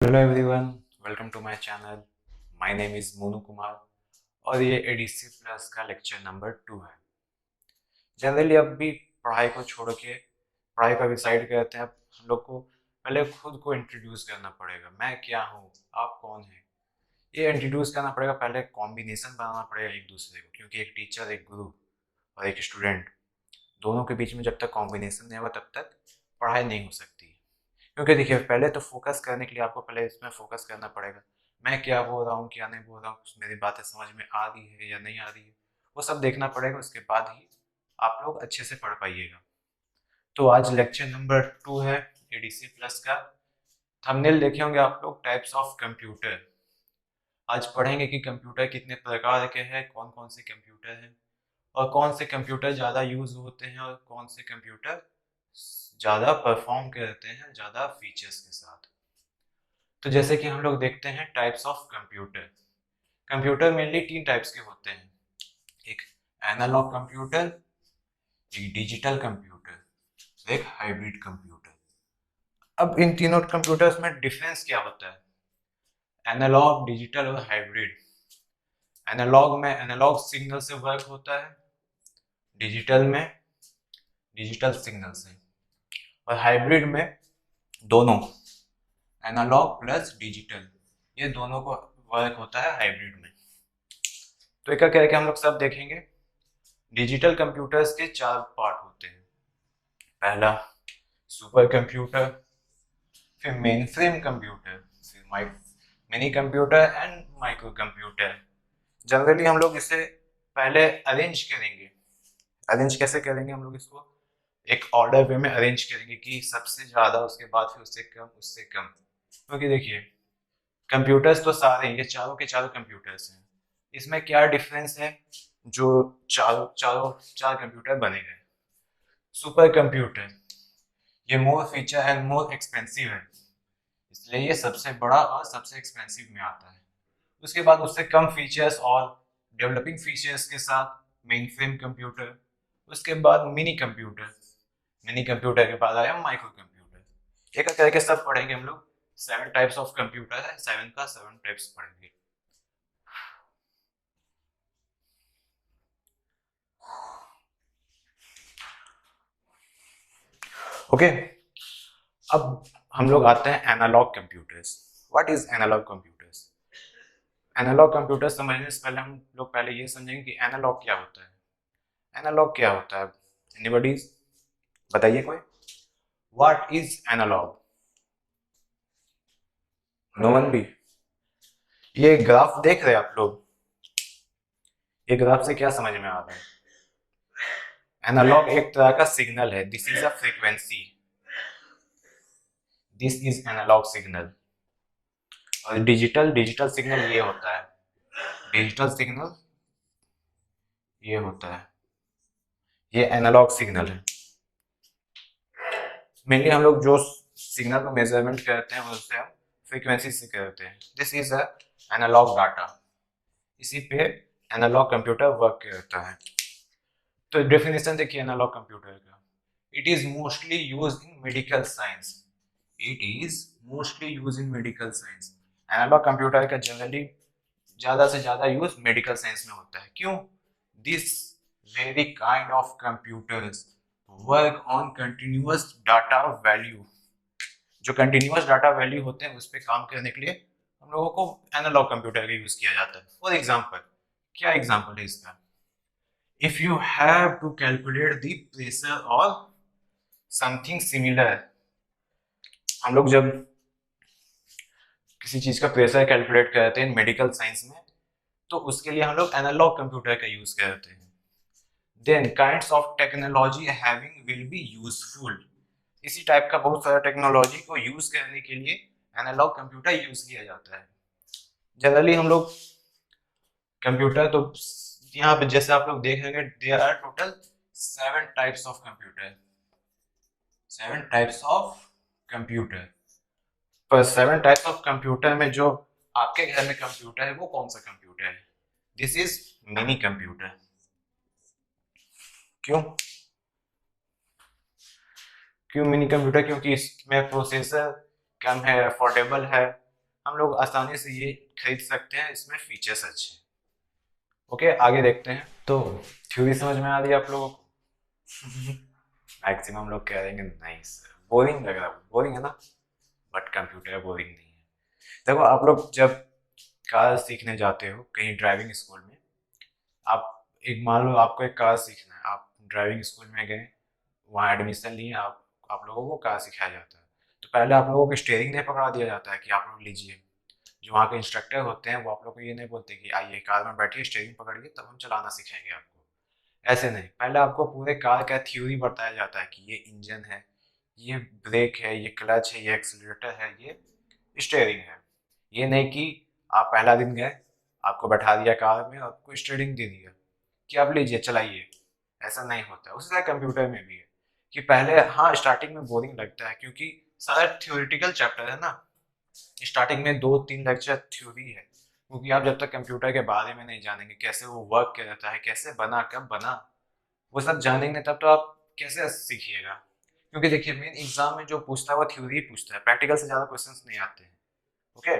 Hello everyone, welcome to my channel. My name is Monu Kumar और ये ADC plus का lecture number 2 है। Generally अब भी पढ़ाई को छोड़ के पढ़ाई का भी साइड करते हैं। अब हम लोग को पहले खुद को इंट्रोड्यूस करना पड़ेगा। मैं क्या हूँ, आप कौन है, ये इंट्रोड्यूस करना पड़ेगा। पहले कॉम्बिनेशन बनाना पड़ेगा एक दूसरे को, क्योंकि एक टीचर, एक गुरु और एक स्टूडेंट, दोनों के बीच में जब तक कॉम्बिनेशन नहीं होगा तब तक पढ़ाई नहीं हो सकती। क्योंकि देखिए, पहले तो फोकस करने के लिए आपको पहले इसमें फोकस करना पड़ेगा। मैं क्या बोल रहा हूँ, क्या नहीं बोल रहा हूँ, मेरी बातें समझ में आ रही है या नहीं आ रही है, वो सब देखना पड़ेगा। उसके बाद ही आप लोग अच्छे से पढ़ पाइएगा। तो आज लेक्चर नंबर 2 है एडीसी प्लस का। थंबनेल देखे होंगे आप लोग, टाइप्स ऑफ कंप्यूटर। आज पढ़ेंगे कि कंप्यूटर कितने प्रकार के हैं, कौन कौन से कंप्यूटर हैं और कौन से कंप्यूटर ज़्यादा यूज होते हैं और कौन से कंप्यूटर ज़्यादा परफॉर्म करते हैं ज़्यादा फीचर्स के साथ। तो जैसे कि हम लोग देखते हैं types of computer. Computer mainly 3 types के होते हैं। एक एनालॉग कंप्यूटर, एक डिजिटल कंप्यूटर, एक हाइब्रिड कंप्यूटर। अब इन तीनों कंप्यूटर्स में डिफरेंस क्या होता है? एनालॉग, डिजिटल और हाइब्रिड। एनालॉग में एनालॉग सिग्नल से वर्क होता है, डिजिटल में डिजिटल सिग्नल से, और हाइब्रिड में दोनों, एनालॉग प्लस डिजिटल, ये दोनों को वर्क होता है हाइब्रिड में। तो एक करके हम लोग सब देखेंगे। डिजिटल कंप्यूटर्स के 4 पार्ट होते हैं। पहला सुपर कंप्यूटर, फिर मेन फ्रेम कंप्यूटर, फिर mini computer and micro computer. Generally हम लोग इसे पहले अरेंज करेंगे। अरेंज कैसे करेंगे? हम लोग इसको एक ऑर्डर वे में अरेंज करेंगे कि सबसे ज़्यादा, उसके बाद फिर उससे कम, उससे कम। क्योंकि देखिए, कंप्यूटर्स तो सारे हैं, ये चारों के चारों कंप्यूटर्स हैं। इसमें क्या डिफरेंस है जो चारों चारों चार कंप्यूटर बने गए? सुपर कंप्यूटर, ये मोर फीचर एंड मोर एक्सपेंसिव है, इसलिए ये सबसे बड़ा और सबसे एक्सपेंसिव में आता है। उसके बाद उससे कम फीचर्स और डेवलपिंग फीचर्स के साथ मेन फ्रेम कंप्यूटर। उसके बाद मिनी कंप्यूटर, मिनी कंप्यूटर के बाद आया माइक्रो कंप्यूटर। एक एक करके सब पढ़ेंगे हम लोग। 7 टाइप्स ऑफ कंप्यूटर है, 7 का 7 टाइप्स पढ़ेंगे। ओके, अब हम लोग आते हैं analogue computers. What is analogue computers? Analogue computer समझने से पहले हम लोग पहले ये समझेंगे कि एनालॉग क्या होता है। एनालॉग क्या होता है? एनीबॉडी बताइए कोई। What is analogue? No one भी? ये ग्राफ देख रहे हैं आप लोग? ये ग्राफ से क्या समझ में आ रहा है? एनालॉग एक तरह का सिग्नल है। This is a frequency, this is analogue signal. और डिजिटल डिजिटल सिग्नल ये होता है। डिजिटल सिग्नल ये होता है, ये एनालॉग सिग्नल है। मेनली हम लोग जो सिग्नल को मेजरमेंट करते हैं उससे हम फ्रीक्वेंसी से करते हैं। This is a analogue data. इसी पे एनालॉग कंप्यूटर वर्क करता है। तो डेफिनेशन देखिए एनालॉग कंप्यूटर का। It is mostly use in medical science. It is mostly use in medical science. Analogue computer का जनरली ज्यादा से ज्यादा यूज मेडिकल साइंस में होता है। क्यों? This very kind of computers work on continuous data value. जो कंटिन्यूअस डाटा वैल्यू होते हैं उस पर काम करने के लिए हम लोगों को एनालॉग कंप्यूटर का यूज किया जाता है। फॉर एग्जाम्पल, क्या एग्जाम्पल है इसका? If you have to calculate the pressure और समथिंग सिमिलर। हम लोग जब किसी चीज का प्रेशर कैलकुलेट करते हैं मेडिकल साइंस में, तो उसके लिए हम लोग एनालॉग कंप्यूटर का यूज करते हैं। Then kinds of technology having will be useful. इसी टाइप का बहुत सारा टेक्नोलॉजी को यूज करने के लिए एनालॉग कंप्यूटर यूज किया जाता है। जनरली हम लोग कंप्यूटर तो यहाँ पे जैसे आप लोग देखेंगे, there are total 7 types of computer. 7 types of computer. पर 7 टाइप्स ऑफ कंप्यूटर में जो आपके घर में कंप्यूटर है वो कौन सा कंप्यूटर है? This is mini computer. क्यों? क्यों मिनी कंप्यूटर? क्योंकि इसमें प्रोसेसर कम है, अफोर्डेबल है, हम लोग आसानी से ये खरीद सकते हैं, इसमें फीचर्स अच्छे हैं। ओके, आगे देखते हैं। तो थ्योरी समझ में आ रही है आप लोगों को? मैक्सिमम लोग कह देंगे नहीं सर, बोरिंग लग रहा है। बोरिंग है ना, बट कंप्यूटर बोरिंग नहीं है। देखो, आप लोग जब कार सीखने जाते हो कहीं ड्राइविंग स्कूल में, आप एक मान लो आपको एक कार सीखना है, आप ड्राइविंग स्कूल में गए, वहाँ एडमिशन लिए, आप लोगों को कार सिखाया जाता है। तो पहले आप लोगों को स्टीयरिंग नहीं पकड़ा दिया जाता है कि आप लोग लीजिए। जो वहाँ के इंस्ट्रक्टर होते हैं वो आप लोग को ये नहीं बोलते कि आइए कार में बैठिए, स्टीयरिंग पकड़िए, तब हम चलाना सिखाएंगे आपको। ऐसे नहीं, पहले आपको पूरे कार का थ्योरी बताया जाता है कि ये इंजन है, ये ब्रेक है, ये क्लच है, ये एक्सीलरेटर है, ये स्टीयरिंग है। ये नहीं कि आप पहला दिन गए, आपको बैठा दिया कार में, आपको स्टीयरिंग दे दिया कि आप लीजिए चलाइए। ऐसा नहीं होता। उसी तरह कंप्यूटर में भी है कि पहले, हाँ, स्टार्टिंग में बोरिंग लगता है क्योंकि सारा थ्योरेटिकल चैप्टर है ना। स्टार्टिंग में 2-3 लेक्चर थ्योरी है, क्योंकि आप जब तक कंप्यूटर के बारे में नहीं जानेंगे, कैसे वो वर्क करता है, कैसे बना, कब बना, वो सब जानेंगे, तब तो आप कैसे सीखिएगा। क्योंकि देखिए, मेन एग्जाम में जो पूछता है वो थ्योरी पूछता है, प्रैक्टिकल से ज़्यादा क्वेश्चंस नहीं आते हैं। ओके,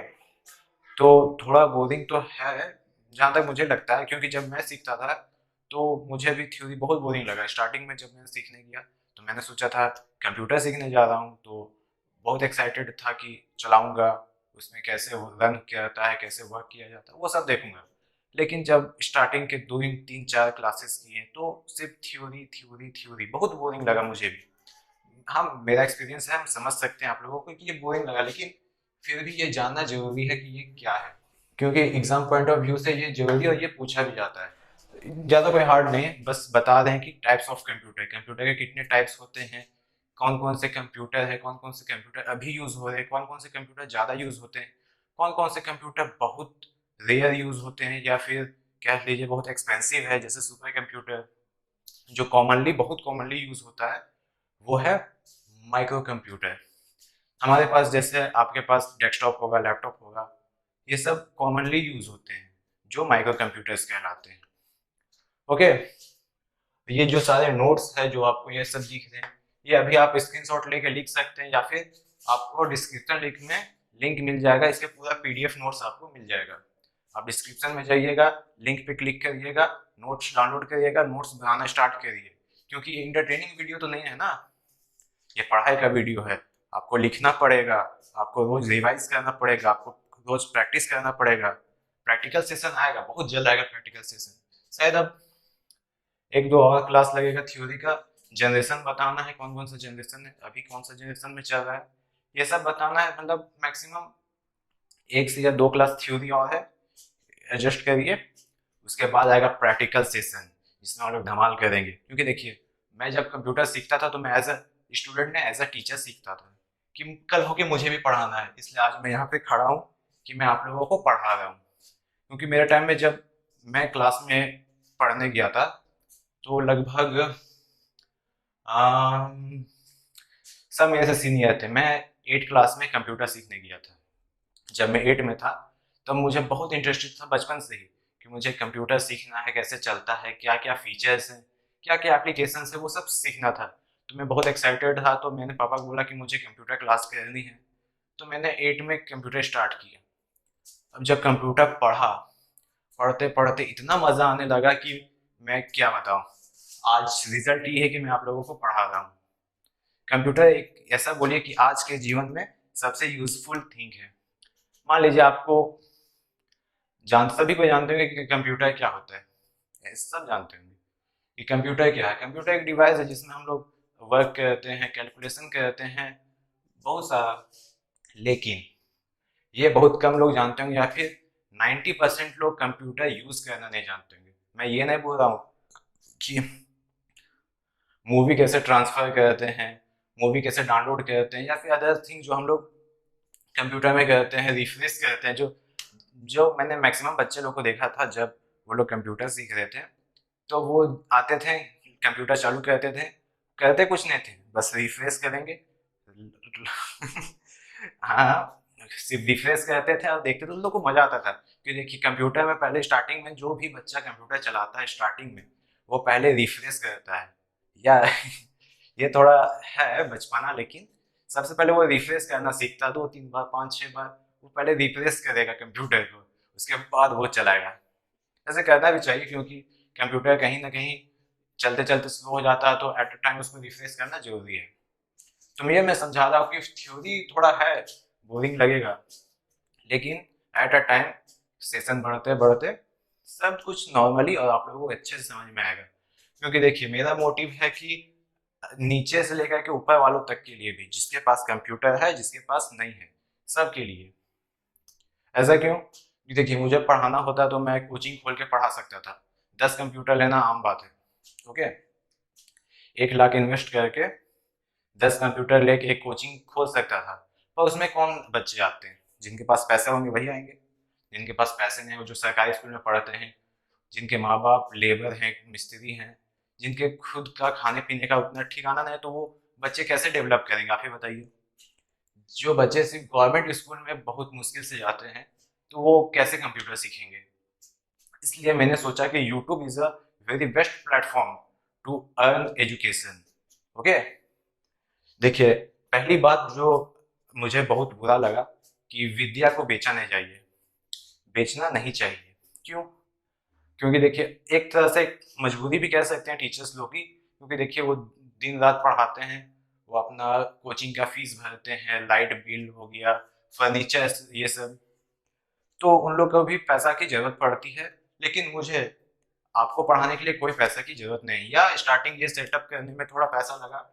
तो थोड़ा बोरिंग तो है जहाँ तक मुझे लगता है, क्योंकि जब मैं सीखता था तो मुझे भी थ्योरी बहुत बोरिंग लगा। स्टार्टिंग में जब मैं सीखने गया तो मैंने सोचा था कंप्यूटर सीखने जा रहा हूँ, तो बहुत एक्साइटेड था कि चलाऊंगा, उसमें कैसे रन किया जाता है, कैसे वर्क किया जाता है, वो सब देखूंगा। लेकिन जब स्टार्टिंग के 2-3-4 क्लासेस किए तो सिर्फ थ्योरी थ्योरी थ्योरी, बहुत बोरिंग लगा मुझे भी। हाँ, मेरा एक्सपीरियंस है, हम समझ सकते हैं आप लोगों को कि ये बोरिंग लगा, लेकिन फिर भी ये जानना जरूरी है कि ये क्या है, क्योंकि एग्जाम पॉइंट ऑफ व्यू से ये जरूरी है और ये पूछा भी जाता है। ज़्यादा कोई हार्ड नहीं है, बस बता दें कि टाइप्स ऑफ कंप्यूटर, कंप्यूटर के कितने टाइप्स होते हैं, कौन कौन से कंप्यूटर है, कौन कौन से कंप्यूटर अभी यूज़ हो रहे हैं, कौन कौन से कंप्यूटर ज़्यादा यूज़ होते हैं, कौन कौन से कंप्यूटर बहुत रेयर यूज़ होते हैं, या फिर कह लीजिए बहुत एक्सपेंसिव है, जैसे सुपर कंप्यूटर। जो कॉमनली, बहुत कॉमनली यूज़ होता है वो है माइक्रो कंप्यूटर। हमारे पास जैसे आपके पास डेस्कटॉप होगा, लैपटॉप होगा, ये सब कॉमनली यूज होते हैं, जो माइक्रो कंप्यूटर्स कहलाते हैं। ओके, ये जो सारे नोट्स है जो आपको ये सब दिख रहे हैं, ये अभी आप स्क्रीनशॉट लेके लिख सकते हैं, या फिर आपको डिस्क्रिप्शन लिंक में लिंक मिल जाएगा, इसके पूरा पीडीएफ नोट्स आपको मिल जाएगा। आप डिस्क्रिप्शन में जाइएगा, लिंक पे क्लिक करिएगा, नोट्स डाउनलोड करिएगा, नोट्स बनाना स्टार्ट करिए, क्योंकि ये इंटरटेनिंग वीडियो तो नहीं है ना, ये पढ़ाई का वीडियो है। आपको लिखना पड़ेगा, आपको रोज रिवाइज करना पड़ेगा, आपको रोज प्रैक्टिस करना पड़ेगा। प्रैक्टिकल सेशन आएगा, बहुत जल्द आएगा प्रैक्टिकल सेशन, शायद अब 1-2 और क्लास लगेगा थ्योरी का। जनरेशन बताना है, कौन कौन सा जनरेशन है, अभी कौन सा जनरेशन में चल रहा है, ये सब बताना है। मतलब मैक्सिमम 1 से 2 क्लास थ्योरी और है, एडजस्ट करिए। उसके बाद आएगा प्रैक्टिकल सेशन, जिसमें हम लोग धमाल करेंगे। क्योंकि देखिए, मैं जब कंप्यूटर सीखता था तो मैं एज अ स्टूडेंट ने, एज अ टीचर सीखता था कि कल होके मुझे भी पढ़ाना है, इसलिए आज मैं यहाँ पे खड़ा हूँ कि मैं आप लोगों को पढ़ा रहा हूँ। क्योंकि मेरे टाइम में जब मैं क्लास में पढ़ने गया था तो लगभग आम, सब मेरे से सीनियर थे। मैं 8 क्लास में कंप्यूटर सीखने गया था। जब मैं 8 में था तब मुझे बहुत इंटरेस्टेड था बचपन से ही कि मुझे कंप्यूटर सीखना है, कैसे चलता है, क्या क्या फीचर्स हैं, क्या क्या एप्लीकेशन है, वो सब सीखना था। तो मैं बहुत एक्साइटेड था, तो मैंने पापा को बोला कि मुझे कंप्यूटर क्लास करनी है। तो मैंने 8 में कंप्यूटर स्टार्ट किया। अब जब कंप्यूटर पढ़ा, पढ़ते पढ़ते इतना मज़ा आने लगा कि मैं क्या बताऊँ। आज रिजल्ट ये है कि मैं आप लोगों को पढ़ा रहा हूँ। कंप्यूटर एक ऐसा बोलिए कि आज के जीवन में सबसे यूजफुल थिंग है। मान लीजिए आपको सभी को जानते होंगे कि कंप्यूटर क्या होता है, सब जानते होंगे कि कंप्यूटर क्या है। कंप्यूटर एक डिवाइस है जिसमें हम लोग वर्क करते हैं, कैलकुलेशन करते हैं, बहुत सारा। लेकिन ये बहुत कम लोग जानते होंगे, या फिर 90% लोग कंप्यूटर यूज करना नहीं जानते होंगे। मैं ये नहीं बोल रहा हूँ कि मूवी कैसे ट्रांसफर करते हैं, मूवी कैसे डाउनलोड करते हैं, या फिर अदर थिंग जो हम लोग कंप्यूटर में करते हैं, रिफ्रेश करते हैं। जो जो मैंने मैक्सिमम बच्चे लोग को देखा था, जब वो लोग कंप्यूटर सीख रहे थे तो वो आते थे, कंप्यूटर चालू करते थे, करते कुछ नहीं थे, बस रिफ्रेश करेंगे। हाँ, सिर्फ रिफ्रेश करते थे और देखते थे, उन लोग को मजा आता था। कि देखिए, कंप्यूटर में पहले स्टार्टिंग में जो भी बच्चा कंप्यूटर चलाता है स्टार्टिंग में, वो पहले रिफ्रेश करता है, या ये थोड़ा है बचपना, लेकिन सबसे पहले वो रिफ्रेश करना सीखता, 2-3 बार, 5-6 बार। वो पहले रिप्लेस करेगा कंप्यूटर को, उसके बाद वो चलाएगा। ऐसे करना भी चाहिए, क्योंकि कंप्यूटर कहीं ना कहीं चलते चलते स्लो हो जाता है, तो एट अ टाइम उसको रिफ्रेश करना जरूरी है। तो ये मैं समझा रहा हूँ कि थ्योरी थोड़ा है, बोरिंग लगेगा, लेकिन एट अ टाइम सेशन बढ़ते बढ़ते सब कुछ नॉर्मली और आप लोगों को अच्छे से समझ में आएगा। क्योंकि देखिए, मेरा मोटिव है कि नीचे से लेकर के ऊपर वालों तक के लिए भी, जिसके पास कंप्यूटर है जिसके पास नहीं है, सबके लिए। ऐसा क्यों? कि देखिए, मुझे पढ़ाना होता तो मैं कोचिंग खोल के पढ़ा सकता था, 10 कंप्यूटर लेना आम बात है। ओके, 1 लाख इन्वेस्ट करके 10 कंप्यूटर लेके एक कोचिंग खोल सकता था, पर उसमें कौन बच्चे आते हैं? जिनके पास पैसे होंगे वही आएंगे। जिनके पास पैसे नहीं, वो जो सरकारी स्कूल में पढ़ते हैं, जिनके माँ बाप लेबर हैं, मिस्त्री हैं, जिनके खुद का खाने पीने का उतना ठिकाना नहीं है, तो वो बच्चे कैसे डेवलप करेंगे, आप ही बताइए। जो बच्चे सिर्फ गवर्नमेंट स्कूल में बहुत मुश्किल से जाते हैं, तो वो कैसे कंप्यूटर सीखेंगे? इसलिए मैंने सोचा कि YouTube is a very best platform to earn education. Okay, देखिए, पहली बात जो मुझे बहुत बुरा लगा कि विद्या को बेचा नहीं चाहिए, बेचना नहीं चाहिए। क्यों? क्योंकि देखिए, एक तरह से मजबूरी भी कह सकते हैं टीचर्स लोग की, क्योंकि देखिए वो दिन रात पढ़ाते हैं, वो अपना कोचिंग का फीस भरते हैं, लाइट बिल हो गया, फर्नीचर, ये सब, तो उन लोग को भी पैसा की जरूरत पड़ती है। लेकिन मुझे आपको पढ़ाने के लिए कोई पैसा की जरूरत नहीं, या स्टार्टिंग ये सेटअप करने में थोड़ा पैसा लगा,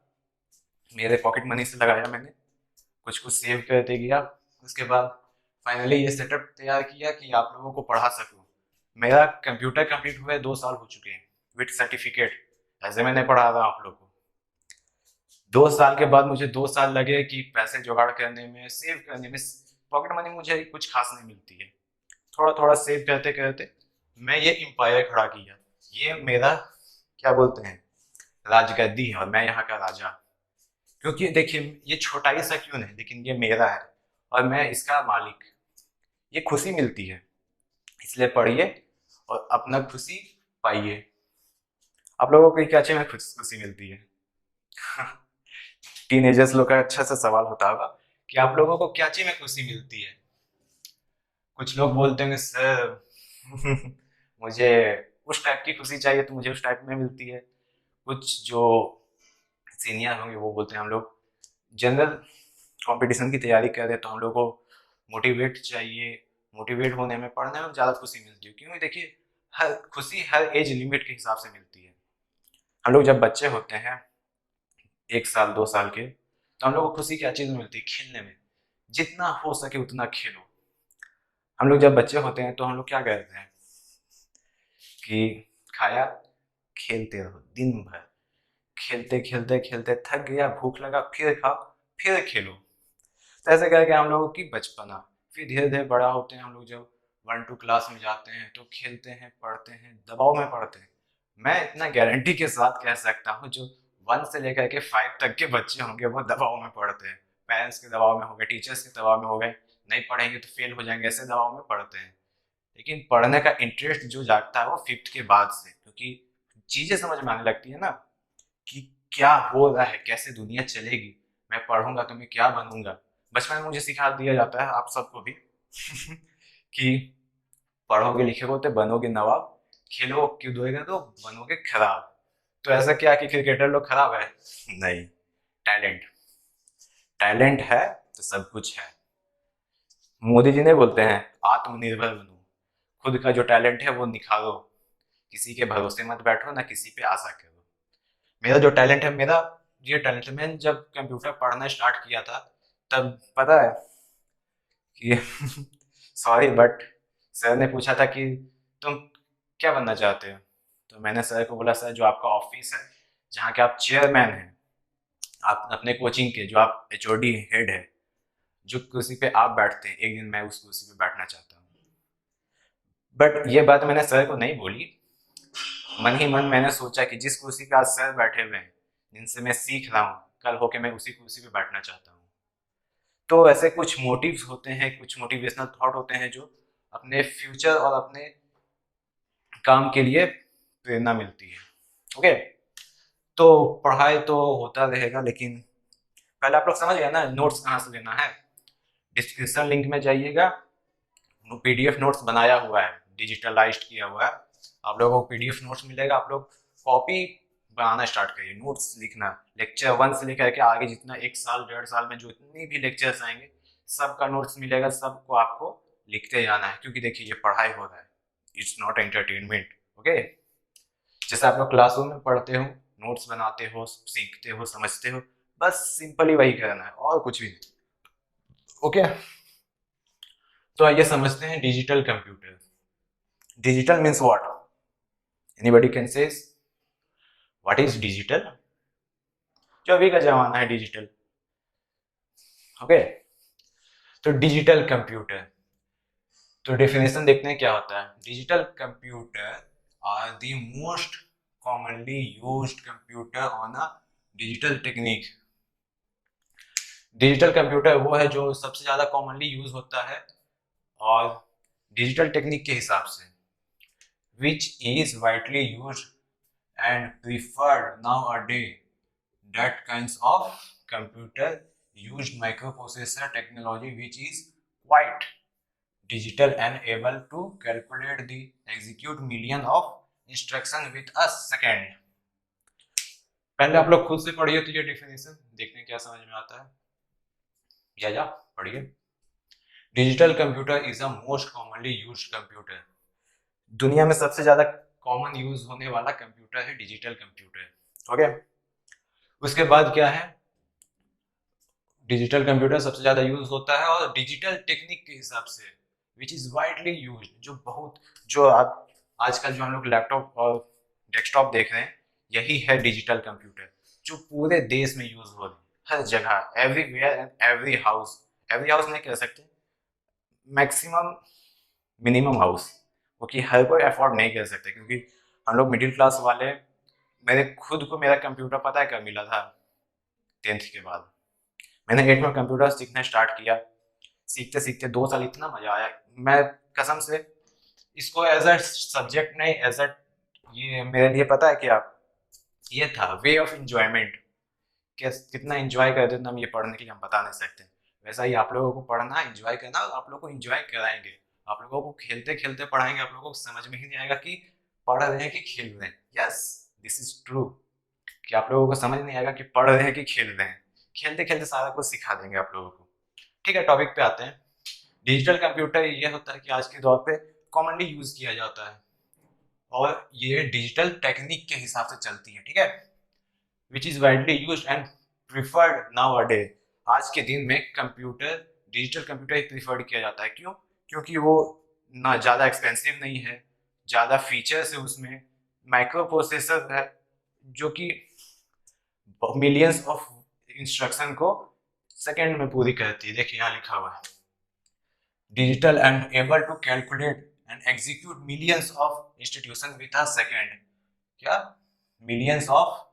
मेरे पॉकेट मनी से लगाया मैंने, कुछ कुछ सेव करते गया। उसके बाद फाइनली ये सेटअप तैयार किया कि आप लोगों को पढ़ा सकूं। मेरा कंप्यूटर कंप्लीट हुए 2 साल हो चुके हैं विथ सर्टिफिकेट, ऐसे मैंने पढ़ा रहा आप लोग को। 2 साल के बाद मुझे 2 साल लगे कि पैसे जुगाड़ करने में, सेव करने में, पॉकेट मनी मुझे कुछ खास नहीं मिलती है, थोड़ा थोड़ा सेव करते करते मैं ये एम्पायर खड़ा किया। ये मेरा, क्या बोलते हैं, राजगद्दी है, और मैं यहाँ का राजा। क्योंकि देखिए, ये छोटा ही सा क्यों नहीं, लेकिन ये मेरा है और मैं इसका मालिक। ये खुशी मिलती है, इसलिए पढ़िए और अपना खुशी पाइए। आप लोगों को क्या चाहिए में खुशी मिलती है? टीनेजर्स लोग का अच्छा सा सवाल होता होगा कि आप लोगों को क्या चाहिए में खुशी मिलती है? कुछ लोग बोलते होंगे, सर मुझे उस टाइप की खुशी चाहिए, तो मुझे उस टाइप में मिलती है। कुछ जो सीनियर होंगे वो बोलते हैं, हम लोग जनरल कंपटीशन की तैयारी कर रहे हैं, तो हम लोग को मोटिवेट चाहिए, मोटिवेट होने में, पढ़ने में ज़्यादा खुशी मिलती है। क्योंकि देखिए, हर खुशी हर एज लिमिट के हिसाब से मिलती है। हम लोग जब बच्चे होते हैं, 1 साल 2 साल के, तो हम लोग को खुशी क्या चीज़ में मिलती है? खेलने में। जितना हो सके उतना खेलो। हम लोग जब बच्चे होते हैं तो हम लोग क्या करते हैं कि खाया, खेलते रहो दिन भर, खेलते खेलते खेलते थक गया, भूख लगा, फिर खाओ, फिर खेलो। तो ऐसे करके हम लोगों की बचपना, फिर धीरे धीरे बड़ा होते हैं हम लोग, जब 1 2 क्लास में जाते हैं तो खेलते हैं, पढ़ते हैं, दबाव में पढ़ते हैं। मैं इतना गारंटी के साथ कह सकता हूँ, जो 1 से लेकर के 5 तक के बच्चे होंगे वो दबाव में पढ़ते हैं। पेरेंट्स के दबाव में हो गए, टीचर्स के दबाव में हो गए, नहीं पढ़ेंगे तो फेल हो जाएंगे, ऐसे दबाव में पढ़ते हैं। लेकिन पढ़ने का इंटरेस्ट जो जागता है वो 5th के बाद से, क्योंकि चीजें समझ में आने लगती है ना, कि क्या हो रहा है, कैसे दुनिया चलेगी, मैं पढ़ूंगा तो मैं क्या बनूंगा। बचपन में मुझे सिखा दिया जाता है, आप सबको भी कि पढ़ोगे लिखोगे तो बनोगे नवाब, खेलो कूदोगे तो बनोगे खराब। तो ऐसा क्या कि क्रिकेटर लोग खराब है? नहीं, टैलेंट, टैलेंट है तो सब कुछ है। मोदी जी ने बोलते हैं आत्मनिर्भर बनो, खुद का जो टैलेंट है वो निखारो, किसी के भरोसे मत बैठो, ना किसी पे आशा करो। मेरा जो टैलेंट है, मेरा ये टैलेंट है, मैंने जब कंप्यूटर पढ़ना स्टार्ट किया था, तब पता है कि सॉरी बट सर ने पूछा था कि तुम क्या बनना चाहते हो? तो मैंने सर को बोला, सर जो आपका ऑफिस है, जहाँ के आप चेयरमैन हैं, आप अपने कोचिंग के जो आप एचओडी हेड है, जो कुर्सी पे आप बैठते हैं, एक दिन मैं उस कुर्सी पे बैठना चाहता हूँ। बट ये बात मैंने सर को नहीं बोली, मन ही मन मैंने सोचा कि जिस कुर्सी पे आज सर बैठे हुए हैं, जिनसे मैं सीख रहा हूँ, कल होके मैं उसी कुर्सी पे बैठना चाहता हूँ। तो ऐसे कुछ मोटिव्स होते हैं, कुछ मोटिवेशनल थॉट होते हैं, जो अपने फ्यूचर और अपने काम के लिए प्रेरणा मिलती है। ओके, तो पढ़ाई तो होता रहेगा, लेकिन पहले आप लोग समझ गए ना नोट्स कहाँ से लेना है? डिस्क्रिप्शन लिंक में जाइएगा, पीडीएफ नोट्स बनाया हुआ है, डिजिटलाइज्ड किया हुआ है, आप लोगों को पीडीएफ नोट्स मिलेगा। आप लोग कॉपी बनाना स्टार्ट करिए, नोट्स लिखना, लेक्चर 1 से लेकर के आगे जितना 1 साल 1.5 साल में जितनी भी लेक्चर्स आएंगे सबका नोट्स मिलेगा, सबको आपको लिखते जाना है, क्योंकि देखिए ये पढ़ाई हो रहा है, इट्स नॉट एंटरटेनमेंट। ओके, जैसे आप लोग क्लासरूम में पढ़ते हो, नोट्स बनाते हो, सीखते हो, समझते हो, बस सिंपली वही करना है और कुछ भी नहीं। ओके, तो आइए समझते हैं digital computer. Digital means what? Anybody can say what is digital? जो अभी का जमाना है डिजिटल। ओके, तो डिजिटल कंप्यूटर, तो डेफिनेशन देखते हैं क्या होता है। Digital computer are the most commonly used computer on a digital technique. Digital computer वो है जो सबसे ज्यादा कॉमनली यूज होता है और डिजिटल टेक्निक के हिसाब से, which is widely use and preferred now a day. That kinds of computer use microprocessor technology which is quite digital and able to calculate the execute million of instruction with a second। पहले आप लोग खुद से पढ़िए तो ये definition देखने क्या समझ में आता है। जा पढ़िए। Digital computer is a most commonly used computer. दुनिया में सबसे ज्यादा कॉमन यूज होने वाला कंप्यूटर है डिजिटल कंप्यूटर। ओके, उसके बाद क्या है, डिजिटल कंप्यूटर सबसे ज्यादा यूज होता है और डिजिटल टेक्निक के हिसाब से विच इज वाइडली यूज, जो आप आजकल जो हम लोग लैपटॉप और डेस्कटॉप देख रहे हैं यही है डिजिटल कंप्यूटर, जो पूरे देश में यूज हो रही है, हर जगह, एवरीवेयर एंड एवरी हाउस नहीं कह सकते, मैक्सिमम मिनिमम हाउस, क्योंकि हर कोई अफोर्ड नहीं कर सकते, क्योंकि हम लोग मिडिल क्लास वाले। मेरे खुद को मेरा कंप्यूटर पता है कब मिला था? 10th के बाद। मैंने 8 में कंप्यूटर सीखना स्टार्ट किया, सीखते सीखते 2 साल इतना मजा आया, मैं कसम से इसको एज अ सब्जेक्ट नहीं, एज अ ये मेरे लिए पता है क्या, ये था वे ऑफ इंजॉयमेंट। कितना एंजॉय करते थे हम ये पढ़ने के लिए हम बता नहीं सकते। वैसा ही आप लोगों को पढ़ना, एंजॉय करना, और आप लोगों को एंजॉय कराएंगे, आप लोगों को खेलते खेलते पढ़ाएंगे, आप लोगों को समझ में ही नहीं आएगा कि पढ़ रहे हैं कि खेल रहे हैं। यस, दिस इज ट्रू, कि आप लोगों को समझ नहीं आएगा कि पढ़ रहे हैं कि खेल रहे हैं, खेलते खेलते सारा कुछ सिखा देंगे आप लोगों को। ठीक है, टॉपिक पे आते हैं। डिजिटल कंप्यूटर ये होता है कि आज के दौर पे कॉमनली यूज किया जाता है और ये डिजिटल टेक्निक के हिसाब से चलती है। ठीक है, which is widely use and preferred now a day. आज के दिन में कंप्यूटर, डिजिटल कंप्यूटर ही प्रिफर्ड किया जाता है। क्यों? क्योंकि वो ना ज़्यादा एक्सपेंसिव नहीं है, ज़्यादा फीचर्स है उसमें, माइक्रो प्रोसेसर है जो कि मिलियंस ऑफ इंस्ट्रक्शन को सेकेंड में पूरी करती है। देखिए यहाँ लिखा हुआ है, digital and able to calculate and execute millions of institution with a second. क्या? Millions of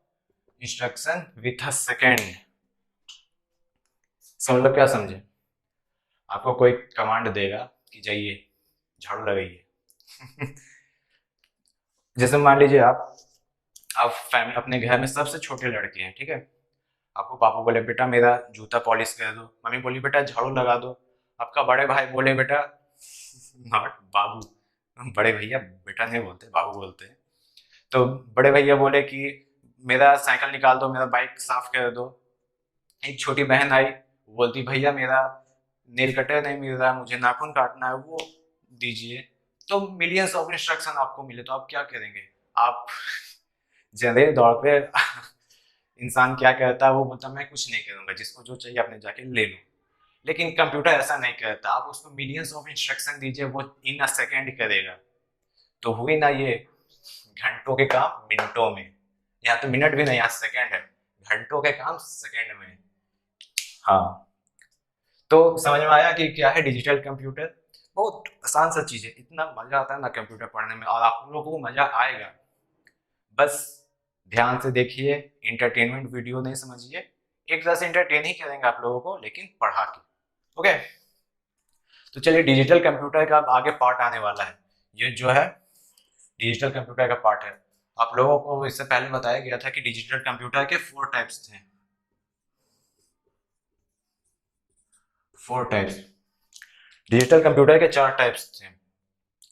instruction with a second. समझ लो, क्या समझे? आपको कोई कमांड देगा कि जाइए झाड़ू लगाइए जैसे मान लीजिए आप फैमिली, अपने घर में सबसे छोटे लड़के हैं, ठीक है, आपको पापा बोले बेटा मेरा जूता पॉलिश कर दो, मम्मी बोली बेटा झाड़ू लगा दो, आपका बड़े भाई बोले बेटा, नॉट बाबू, बड़े भैया बेटा नहीं बोलते, बाबू बोलते हैं, तो बड़े भैया बोले कि मेरा साइकिल निकाल दो, मेरा बाइक साफ कर दो। एक छोटी बहन आई, बोलती भैया मेरा नेल कटर नहीं मिल रहा, मुझे नाखून काटना है, वो दीजिए। तो मिलियंस ऑफ इंस्ट्रक्शन आपको मिले तो आप क्या करेंगे? आप जनरल दौड़ पे इंसान क्या कहता है, वो बोलता मैं कुछ नहीं करूंगा, जिसको जो चाहिए आपने जाके ले लो। लेकिन कंप्यूटर ऐसा नहीं करता, आप उसको मिलियंस ऑफ इंस्ट्रक्शन दीजिए, वो इन अ सेकेंड करेगा। तो हुई ना ये घंटों के काम मिनटों में, यहाँ तो मिनट भी नहीं, यहाँ सेकेंड है, घंटों के काम सेकेंड में। हाँ, तो समझ में आया कि क्या है डिजिटल कंप्यूटर। बहुत आसान सा चीज है, इतना मजा आता है ना कंप्यूटर पढ़ने में, और आप लोगों को मजा आएगा। बस ध्यान से देखिए, इंटरटेनमेंट वीडियो नहीं समझिए, एक तरह से इंटरटेन ही करेंगे आप लोगों को, लेकिन पढ़ा के। ओके, तो चलिए डिजिटल कंप्यूटर का अब आगे पार्ट आने वाला है। ये जो है डिजिटल कंप्यूटर का पार्ट है। आप लोगों को इससे पहले बताया गया था कि डिजिटल कंप्यूटर के 4 टाइप्स थे, 4 टाइप्स। डिजिटल कंप्यूटर के 4 टाइप्स थे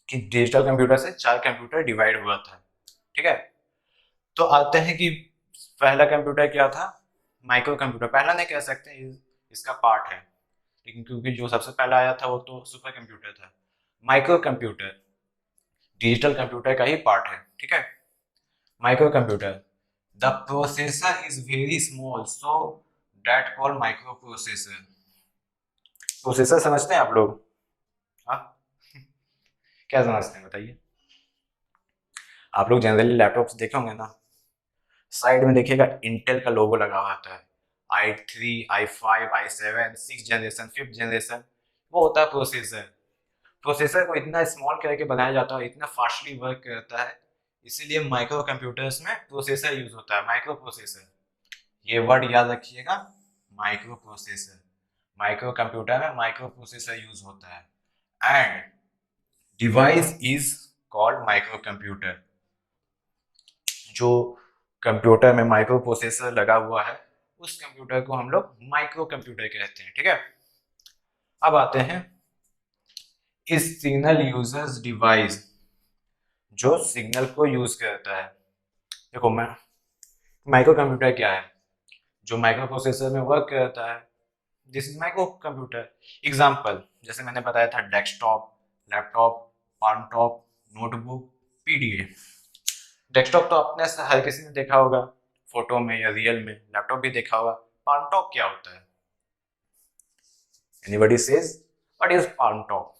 कि डिजिटल कंप्यूटर से 4 कंप्यूटर डिवाइड हुआ था, ठीक है। तो आते हैं कि पहला कंप्यूटर क्या था, माइक्रो कंप्यूटर। पहला नहीं कह सकते, इसका पार्ट है, लेकिन क्योंकि जो सबसे पहला आया था वो तो सुपर कंप्यूटर था। माइक्रो कंप्यूटर डिजिटल कंप्यूटर का ही पार्ट है, ठीक है। Micro computer, the processor is very small so that call micro processor. Processor समझते हैं आप लोग? हाँ, क्या समझते हैं बताइए। आप लोग जनरली लैपटॉप देखे होंगे ना, साइड में देखिएगा इंटेल का लोगो लगा हुआ आता है। i3, i5, i7, 6th generation, 5th generation, वो होता है प्रोसेसर। प्रोसेसर को इतना स्मॉल करके बनाया जाता है, इतना फास्टली वर्क करता है, इसीलिए माइक्रो कंप्यूटर्स में प्रोसेसर यूज होता है, माइक्रो प्रोसेसर। ये वर्ड याद रखिएगा, माइक्रो प्रोसेसर। माइक्रो कंप्यूटर में माइक्रो प्रोसेसर यूज होता है and device is called micro computer. जो कंप्यूटर में माइक्रो प्रोसेसर लगा हुआ है उस कंप्यूटर को हम लोग माइक्रो कंप्यूटर कहते हैं, ठीक है। अब आते हैं इस सिग्नल यूजर्स डिवाइस, जो सिग्नल को यूज करता है। देखो मैं, माइक्रो कंप्यूटर क्या है, जो माइक्रो प्रोसेसर में वर्क करता है, this is micro computer. Example जैसे मैंने बताया था, desktop, laptop, palm top, notebook, PDA. Desktop तो अपने से हर किसी ने देखा होगा, फोटो में या रियल में। लैपटॉप भी देखा होगा। पाम टॉप क्या होता है? Anybody says what is palm top?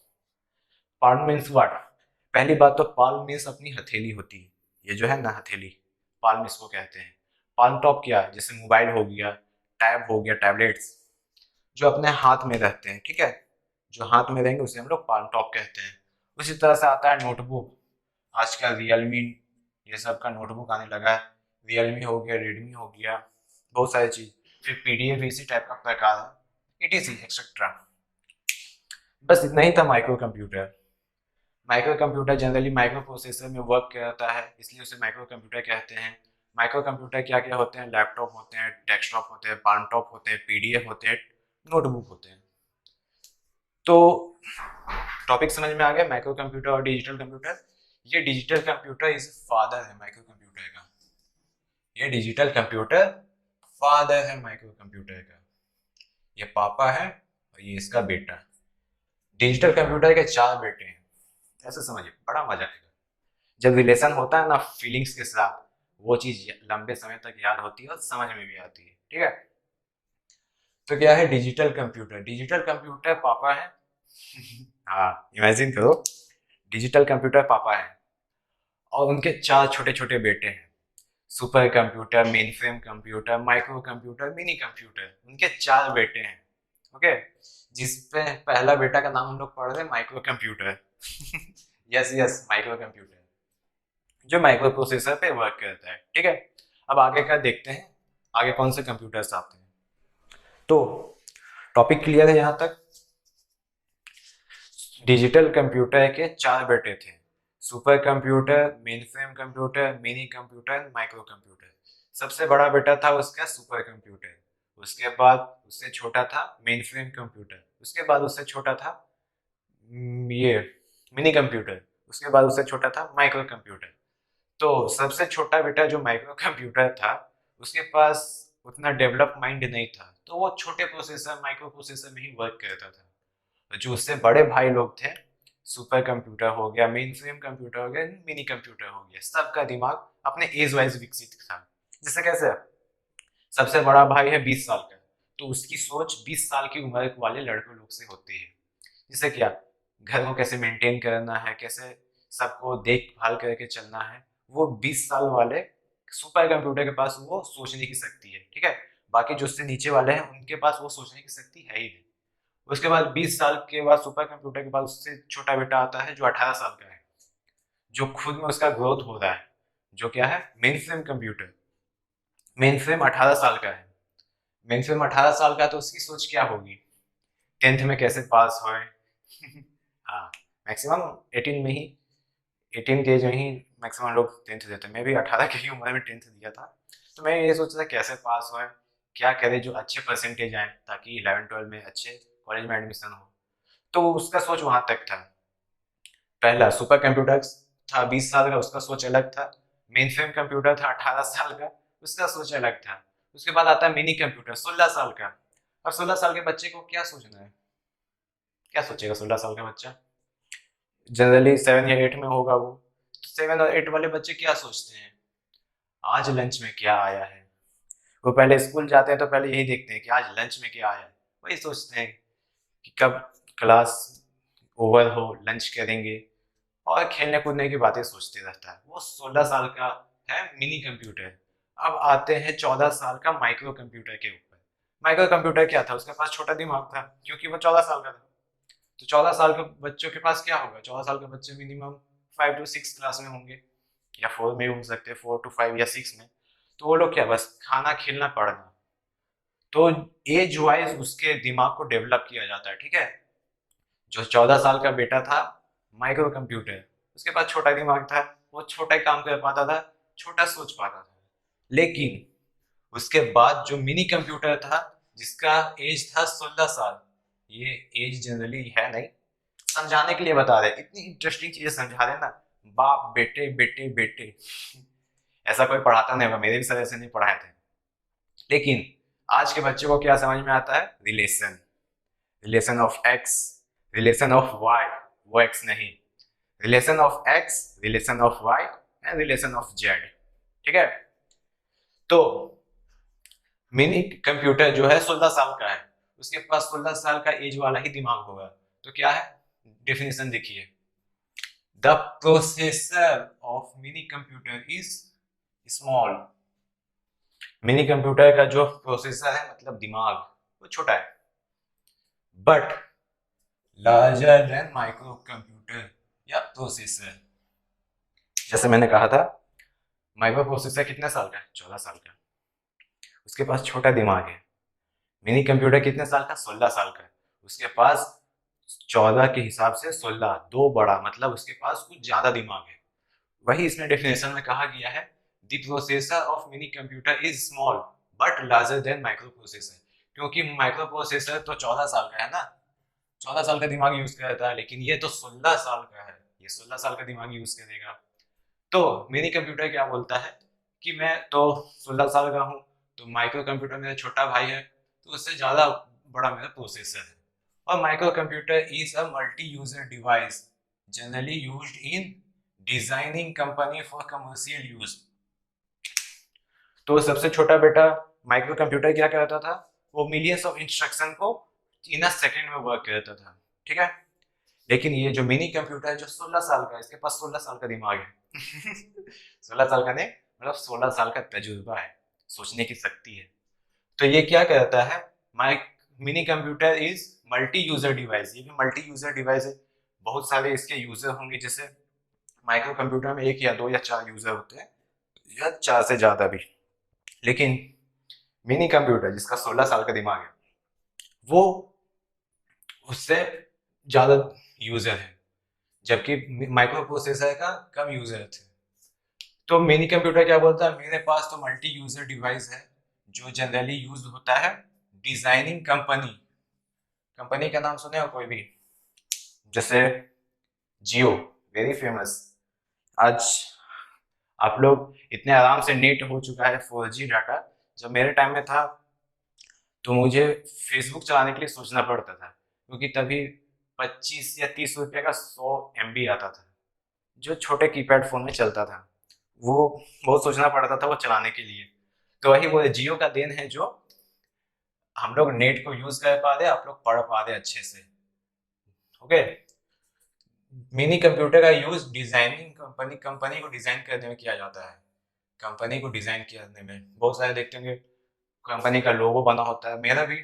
Palm means what? पहली बात तो पाल्म मीन्स अपनी हथेली होती है, ये जो है ना हथेली, पाल्म इसको कहते हैं। पाल्म टॉप क्या है? जैसे मोबाइल हो गया, टैब हो गया, टैबलेट्स जो अपने हाथ में रहते हैं, ठीक है, जो हाथ में रहेंगे उसे हम लोग पाल्म टॉप कहते हैं। उसी तरह से आता है नोटबुक। आजकल रियलमी ये सब का नोटबुक आने लगा है, रियलमी हो गया, रेडमी हो गया, बहुत सारी चीज। फिर पीडीएफ भी इसी टाइप का प्रकार है, इटीसी एक्सेट्रा। बस इतना ही था micro computer. Micro computer generally micro processor में वर्क करता है, इसलिए उसे माइक्रो कंप्यूटर कहते हैं। माइक्रो कंप्यूटर क्या क्या होते हैं? लैपटॉप होते हैं, डेस्कटॉप होते हैं, पाम टॉप होते हैं, पीडीएफ होते हैं, नोटबुक होते हैं। तो टॉपिक समझ में आ गया, माइक्रो कंप्यूटर और डिजिटल कंप्यूटर। ये डिजिटल कंप्यूटर इज फादर है माइक्रो कंप्यूटर का। ये डिजिटल कंप्यूटर फादर है माइक्रो कंप्यूटर का। ये पापा है और ये इसका बेटा। डिजिटल कंप्यूटर के 4 बेटे हैं, ऐसे समझिए, बड़ा मजा आएगा। जब रिलेशन होता है ना फीलिंग्स के साथ, वो चीज लंबे समय तक याद होती है और समझ में भी आती है, ठीक है। तो क्या है डिजिटल कंप्यूटर? डिजिटल कंप्यूटर पापा है। हाँ, इमेजिन करो, डिजिटल कंप्यूटर पापा है और उनके 4 छोटे छोटे बेटे हैं। Super computer, main frame computer, micro computer, mini computer, उनके 4 बेटे हैं, ओके। जिसपे पहला बेटा का नाम हम लोग पढ़ रहे हैं micro computer. Yes yes, micro computer, जो माइक्रो प्रोसेसर पे वर्क करता है, ठीक है। अब आगे का देखते हैं, आगे कौन से कंप्यूटर्स आते हैं। तो टॉपिक क्लियर है यहाँ तक? डिजिटल कंप्यूटर के 4 बेटे थे, super computer, main frame computer, mini computer, micro computer. सबसे बड़ा बेटा था उसका सुपर कंप्यूटर, उसके बाद उससे छोटा था मेन फ्रेम कंप्यूटर, उसके बाद उससे छोटा था ये मिनी कंप्यूटर, उसके बाद उससे छोटा था माइक्रो कंप्यूटर। तो सबसे छोटा बेटा जो माइक्रो कंप्यूटर था, उसके पास उतना डेवलप माइंड नहीं था, तो वो छोटे प्रोसेसर माइक्रो प्रोसेसर में ही वर्क करता था। तो जो उससे बड़े भाई लोग थे, सुपर कंप्यूटर हो गया, मेन फ्रेम कंप्यूटर हो गया, मिनी कंप्यूटर हो गया, सबका दिमाग अपने एज वाइज विकसित था। जैसे कैसे? सबसे बड़ा भाई है 20 साल का, तो उसकी सोच 20 साल की उम्र वाले लड़के लोग से होती है। जिससे क्या, घर को कैसे मेंटेन करना है, कैसे सबको देखभाल करके चलना है, वो 20 साल वाले सुपर कंप्यूटर के पास वो सोचने की शक्ति है, ठीक है। बाकी जो उससे नीचे वाले हैं उनके पास वो सोचने की शक्ति है ही नहीं। उसके बाद 20 साल के बाद सुपर कंप्यूटर के बाद उससे छोटा बेटा आता है जो 18 साल का है, जो खुद में उसका ग्रोथ हो रहा है, जो क्या है, main frame computer. Main frame 18 साल का है, मेन फ्रेम 18 साल का, तो उसकी सोच क्या होगी, 10th में कैसे पास होए। हाँ, मैक्सिमम 18 में ही, 18 के एज में ही मैक्सिमम लोग 10th देते हैं। मैं भी 18 की उम्र में 10th दिया था, तो मैं ये सोच रहा था कैसे पास होए, क्या करे जो अच्छे परसेंटेज आए, ताकि 11 12 में अच्छे कॉलेज में एडमिशन हो। तो उसका सोच वहां तक था। पहला सुपर कंप्यूटर था 20 साल का, उसका सोच अलग था। मेन फ्रेम कंप्यूटर था 18 साल का, उसका सोच अलग था। उसके बाद आता है मिनी कंप्यूटर 16 साल का। अब 16 साल के बच्चे को क्या सोचना है, क्या सोचेगा 16 साल का बच्चा? जनरली 7 या 8 में होगा वो। 7 और 8 वाले बच्चे क्या सोचते हैं, आज लंच में क्या आया है। वो पहले स्कूल जाते हैं तो पहले यही देखते हैं कि आज लंच में क्या आया है। वही सोचते हैं कि कब क्लास ओवर हो, लंच करेंगे, और खेलने कूदने की बातें सोचते रहता है। वो 16 साल का है मिनी कंप्यूटर। अब आते हैं 14 साल का माइक्रो कंप्यूटर के ऊपर। माइक्रो कंप्यूटर क्या था, उसके पास छोटा दिमाग था क्योंकि वो 14 साल का था। तो 14 साल के बच्चों के पास क्या होगा, 14 साल के बच्चे मिनिमम 5 to 6 क्लास में होंगे, या 4 में हो सकते हैं, 4 to 5 या 6 में। तो वो लोग क्या, बस खाना खेलना पढ़ना। तो एज वाइज उसके दिमाग को डेवलप किया जाता है, ठीक है। जो 14 साल का बेटा था माइक्रो कंप्यूटर, उसके पास छोटा दिमाग था, वो छोटा ही काम कर पाता था, छोटा सोच पाता था। लेकिन उसके बाद जो मिनी कंप्यूटर था, जिसका एज था 16 साल, ये एज जनरली है नहीं, समझाने के लिए बता रहे, इतनी इंटरेस्टिंग चीजें समझा रहे ना, बाप बेटे बेटे बेटे। ऐसा कोई पढ़ाता नहीं होगा, मेरे भी सर ऐसे नहीं पढ़ाए थे। लेकिन आज के बच्चे को क्या समझ में आता है, relation, relation of X, relation of Y, वो एक्स नहीं, relation of X, relation of Y and relation of Z, ठीक है। तो मिनी कंप्यूटर जो है 16 साल का है, उसके पास 16 साल का एज वाला ही दिमाग होगा। तो क्या है, डेफिनेशन देखिए, the processor of mini computer is small. Mini computer का जो प्रोसेसर है मतलब दिमाग, वो छोटा है, but larger than micro computer या प्रोसेसर। जैसे मैंने कहा था, माइक्रो प्रोसेसर कितने साल का है, 14 साल का, उसके पास छोटा दिमाग है। मिनी कंप्यूटर कितने साल का, 16 साल का, उसके पास 14 के हिसाब से 16, दो बड़ा, मतलब उसके पास कुछ ज्यादा दिमाग है। वही इसमें डेफिनेशन में कहा गया है, the processor of mini computer is small but larger than micro processor. क्योंकि माइक्रो प्रोसेसर तो 14 साल का है ना, 14 साल का दिमाग यूज करता है, लेकिन ये तो 16 साल का है, ये 16 साल का दिमाग यूज करेगा। तो मिनी कंप्यूटर क्या बोलता है कि मैं तो 16 साल का हूँ, तो माइक्रो कंप्यूटर मेरा छोटा भाई है, तो उससे ज्यादा बड़ा मेरा प्रोसेसर है। और micro computer is a multi user device generally used in designing company for commercial use. तो सबसे छोटा बेटा माइक्रो कंप्यूटर क्या करता था, वो मिलियंस ऑफ इंस्ट्रक्शन को इन अ सेकेंड में वर्क करता था, ठीक है। लेकिन ये जो मिनी कंप्यूटर है जो 16 साल का है, इसके पास 16 साल का दिमाग है। 16 साल का नहीं, मतलब 16 साल का तजुर्बा है, सोचने की शक्ति है। तो ये क्या कहता है, my mini computer is multi user device. ये भी मल्टी यूजर डिवाइस है, बहुत सारे इसके यूजर होंगे। जैसे माइक्रो कंप्यूटर में 1 या 2 या 4 यूजर होते हैं, या 4 से ज्यादा भी। लेकिन मिनी कंप्यूटर जिसका 16 साल का दिमाग है, वो उससे ज्यादा यूजर है, जबकि माइक्रो प्रोसेसर का कम यूजर थे। तो मिनी कंप्यूटर क्या बोलता है, मेरे पास तो मल्टी यूजर डिवाइस है जो जनरली यूज होता है डिजाइनिंग कंपनी। कंपनी का नाम सुने हो कोई भी, जैसे जियो, वेरी फेमस। आज आप लोग इतने आराम से नेट हो चुका है 4G डाटा, जब मेरे टाइम में था तो मुझे फेसबुक चलाने के लिए सोचना पड़ता था, क्योंकि तभी 25 या 30 रुपये का 100 MB आता था, जो छोटे कीपैड फोन में चलता था। वो बहुत सोचना पड़ता था वो चलाने के लिए। तो वही वो जियो का देन है, जो हम लोग नेट को यूज कर पा रहे, आप लोग पढ़ पा रहे अच्छे से। ओके, मिनी कंप्यूटर का यूज डिजाइनिंग कंपनी कंपनी को डिजाइन करने में किया जाता है। कंपनी को डिजाइन करने में बहुत सारे देखते होंगे, कंपनी का लोगो बना होता है। मेरा भी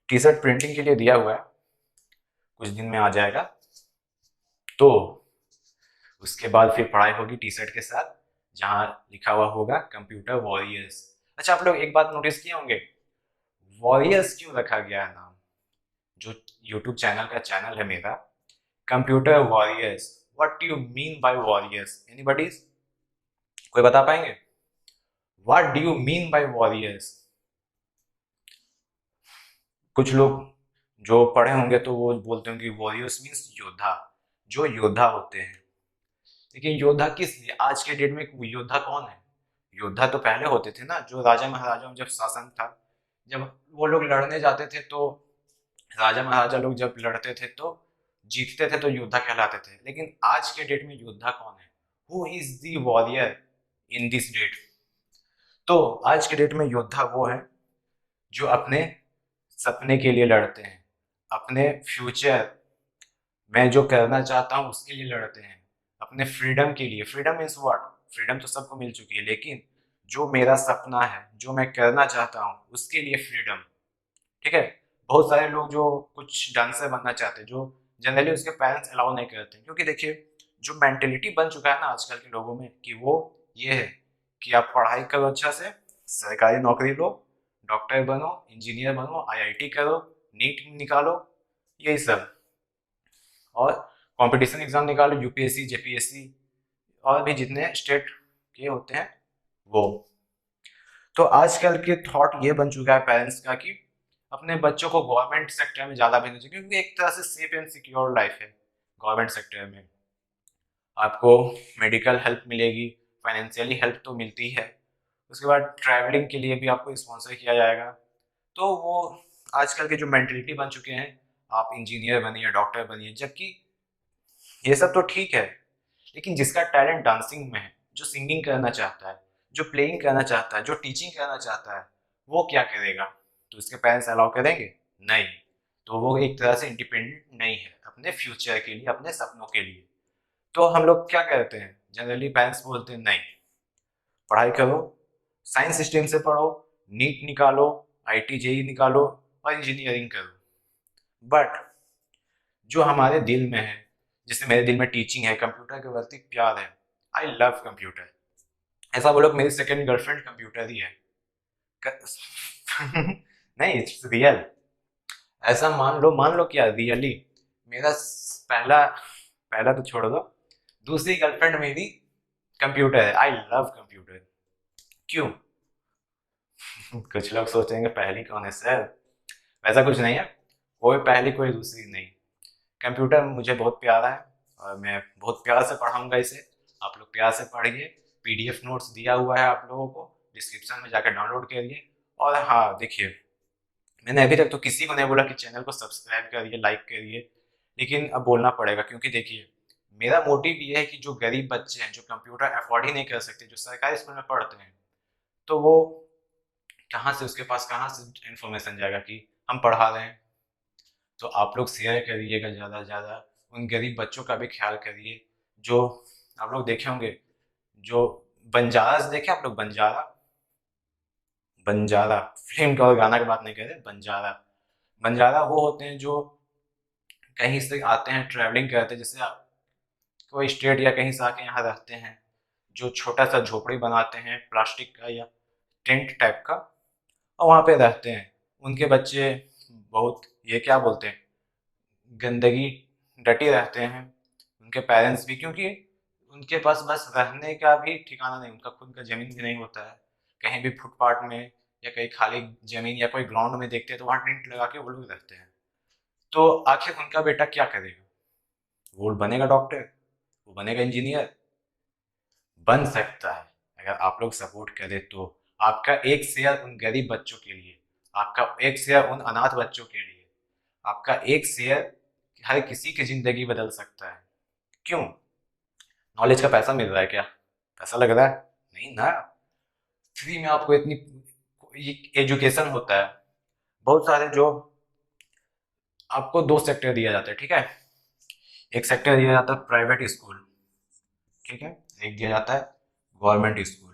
टी शर्ट प्रिंटिंग के लिए दिया हुआ है, कुछ दिन में आ जाएगा। तो उसके बाद फिर पढ़ाई होगी टी शर्ट के साथ, जहाँ लिखा हुआ होगा कंप्यूटर वॉरियर्स। अच्छा, आप लोग एक बात नोटिस किए होंगे, वॉरियर्स क्यों रखा गया है नाम? जो यूट्यूब चैनल का चैनल है मेरा, computer warriors, what do you mean by warriors? Anybody, कोई बता पाएंगे? What do you mean by warriors? कुछ लोग जो पढ़े होंगे तो वो बोलते होंगे वॉरियर्स मीन्स योद्धा, जो योद्धा होते हैं। लेकिन योद्धा किस लिए, आज के डेट में योद्धा कौन है? योद्धा तो पहले होते थे ना, जो राजा महाराजाओं में जब शासन था, जब वो लोग लड़ने जाते थे तो राजा महाराजा लोग जब लड़ते थे तो जीतते थे तो योद्धा कहलाते थे। लेकिन आज के डेट में योद्धा कौन है? Who is the warrior in this date? तो आज के डेट में योद्धा वो है जो अपने सपने के लिए लड़ते हैं, अपने फ्यूचर मैं जो करना चाहता हूँ उसके लिए लड़ते हैं, अपने फ्रीडम के लिए। Freedom means what? फ्रीडम तो सबको मिल चुकी है, लेकिन जो मेरा सपना है, जो मैं करना चाहता हूँ, उसके लिए फ्रीडम। ठीक है। बहुत सारे लोग जो कुछ डांसर बनना चाहते हैं, जो जनरली उसके पेरेंट्स अलाउ नहीं करते, क्योंकि देखिए जो मेंटेलिटी बन चुका है ना आजकल के लोगों में कि वो ये है कि आप पढ़ाई करो अच्छा से, सरकारी नौकरी लो, डॉक्टर बनो, इंजीनियर बनो, आईआईटी करो, नीट निकालो, यही सब, और कंपटीशन एग्जाम निकालो, यूपीएससी, जेपीएससी, और भी जितने स्टेट के होते हैं वो। तो आजकल के थॉट ये बन चुका है पेरेंट्स का कि अपने बच्चों को गवर्नमेंट सेक्टर में ज़्यादा भेजना चाहिए, क्योंकि एक तरह से सेफ एंड सिक्योर लाइफ है गवर्नमेंट सेक्टर में। आपको मेडिकल हेल्प मिलेगी, फाइनेंशियली हेल्प तो मिलती है, उसके बाद ट्रैवलिंग के लिए भी आपको स्पॉन्सर किया जाएगा। तो वो आजकल के जो मेंटलिटी बन चुके हैं, आप इंजीनियर बनिए, डॉक्टर बनिए, जबकि ये सब तो ठीक है, लेकिन जिसका टैलेंट डांसिंग में है, जो सिंगिंग करना चाहता है, जो प्लेइंग करना चाहता है, जो टीचिंग करना चाहता है, वो क्या करेगा? तो उसके पेरेंट्स अलाउ करेंगे? नहीं। तो वो एक तरह से इंडिपेंडेंट नहीं है अपने फ्यूचर के लिए, अपने सपनों के लिए। तो हम लोग क्या करते हैं, जनरली पेरेंट्स बोलते हैं नहीं, पढ़ाई करो, साइंस स्ट्रीम से पढ़ो, नीट निकालो, आईटी जेई निकालो, और इंजीनियरिंग करो। बट जो हमारे दिल में है, जैसे मेरे दिल में टीचिंग है, कंप्यूटर के प्रति प्यार है, आई लव कंप्यूटर। ऐसा बोलो कि मेरी सेकंड गर्लफ्रेंड कंप्यूटर ही है। नहीं, इट्स रियल। ऐसा मान लो क्या रियली मेरा पहला पहला तो छोड़ दो, दूसरी गर्लफ्रेंड मेरी कंप्यूटर है। I love computer. क्यों? कुछ लोग सोचेंगे पहली कौन है सर, वैसा कुछ नहीं है, कोई पहली कोई दूसरी नहीं। कंप्यूटर मुझे बहुत प्यारा है और मैं बहुत प्यार से पढ़ाऊंगा इसे। आप लोग प्यार से पढ़िए, पीडीएफ नोट्स दिया हुआ है आप लोगों को, डिस्क्रिप्शन में जाकर डाउनलोड करिए। और हाँ देखिए, मैंने अभी तक तो किसी को नहीं बोला कि चैनल को सब्सक्राइब करिए, लाइक करिए, लेकिन अब बोलना पड़ेगा, क्योंकि देखिए मेरा मोटिव ये है कि जो गरीब बच्चे हैं, जो कंप्यूटर अफोर्ड ही नहीं कर सकते, जो सरकारी स्कूल में पढ़ते हैं, तो वो कहाँ से, उसके पास कहाँ से इन्फॉर्मेशन जाएगा कि हम पढ़ा रहे हैं। तो आप लोग शेयर करिएगा ज़्यादा से ज़्यादा, उन गरीब बच्चों का भी ख्याल करिए। जो आप लोग देखे होंगे, जो बंजारा देखे आप लोग, बंजारा, बंजारा फिल्म का और गाना की बात नहीं कर रहे, बंजारा। बंजारा वो होते हैं जो कहीं से आते हैं, ट्रैवलिंग करते हैं, जैसे आप कोई स्टेट या कहीं से आके यहाँ रहते हैं, जो छोटा सा झोपड़ी बनाते हैं प्लास्टिक का या टेंट टाइप का, और वहाँ पे रहते हैं। उनके बच्चे बहुत, ये क्या बोलते हैं, गंदगी डटे रहते हैं, उनके पेरेंट्स भी, क्योंकि उनके पास बस रहने का भी ठिकाना नहीं, उनका खुद का ज़मीन भी नहीं होता है। कहीं भी फुटपाथ में या कहीं खाली ज़मीन या कोई ग्राउंड में देखते हैं तो वहाँ टेंट लगा के वो लोग रहते हैं। तो आखिर उनका बेटा क्या करेगा? वो बनेगा डॉक्टर, वो बनेगा इंजीनियर, बन सकता है अगर आप लोग सपोर्ट करें तो। आपका एक शेयर उन गरीब बच्चों के लिए, आपका एक शेयर उन अनाथ बच्चों के लिए, आपका एक शेयर हर किसी की ज़िंदगी बदल सकता है। क्यों? नॉलेज का पैसा मिल रहा है क्या? पैसा लग रहा है? नहीं ना। फ्री में आपको इतनी एजुकेशन होता है। बहुत सारे जो आपको दो सेक्टर दिया जाता है, ठीक है। एक सेक्टर दिया जाता है प्राइवेट स्कूल, ठीक है, एक दिया जाता है गवर्नमेंट स्कूल।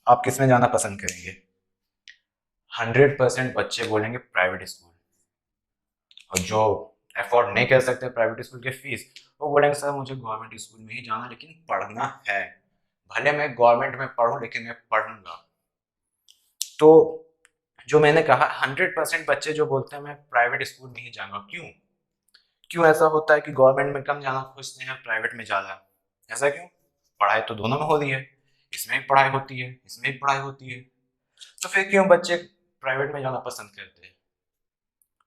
आप किस में जाना पसंद करेंगे? 100% बच्चे बोलेंगे प्राइवेट स्कूल। और जो अफोर्ड नहीं कर सकते प्राइवेट स्कूल की फीस, वो बोलेंगे सर मुझे गवर्नमेंट स्कूल में ही जाना, लेकिन पढ़ना है, भले मैं गवर्नमेंट में पढ़ूं लेकिन मैं पढ़ूंगा। तो जो मैंने कहा 100% बच्चे जो बोलते हैं मैं प्राइवेट स्कूल में ही जाऊंगा। क्यों? क्यों ऐसा होता है कि गवर्नमेंट में कम जाना खोजते हैं, प्राइवेट में ज़्यादा? ऐसा क्यों? पढ़ाई तो दोनों में हो रही है, इसमें भी पढ़ाई होती है, इसमें भी पढ़ाई होती है, तो फिर क्यों बच्चे प्राइवेट में जाना पसंद करते हैं?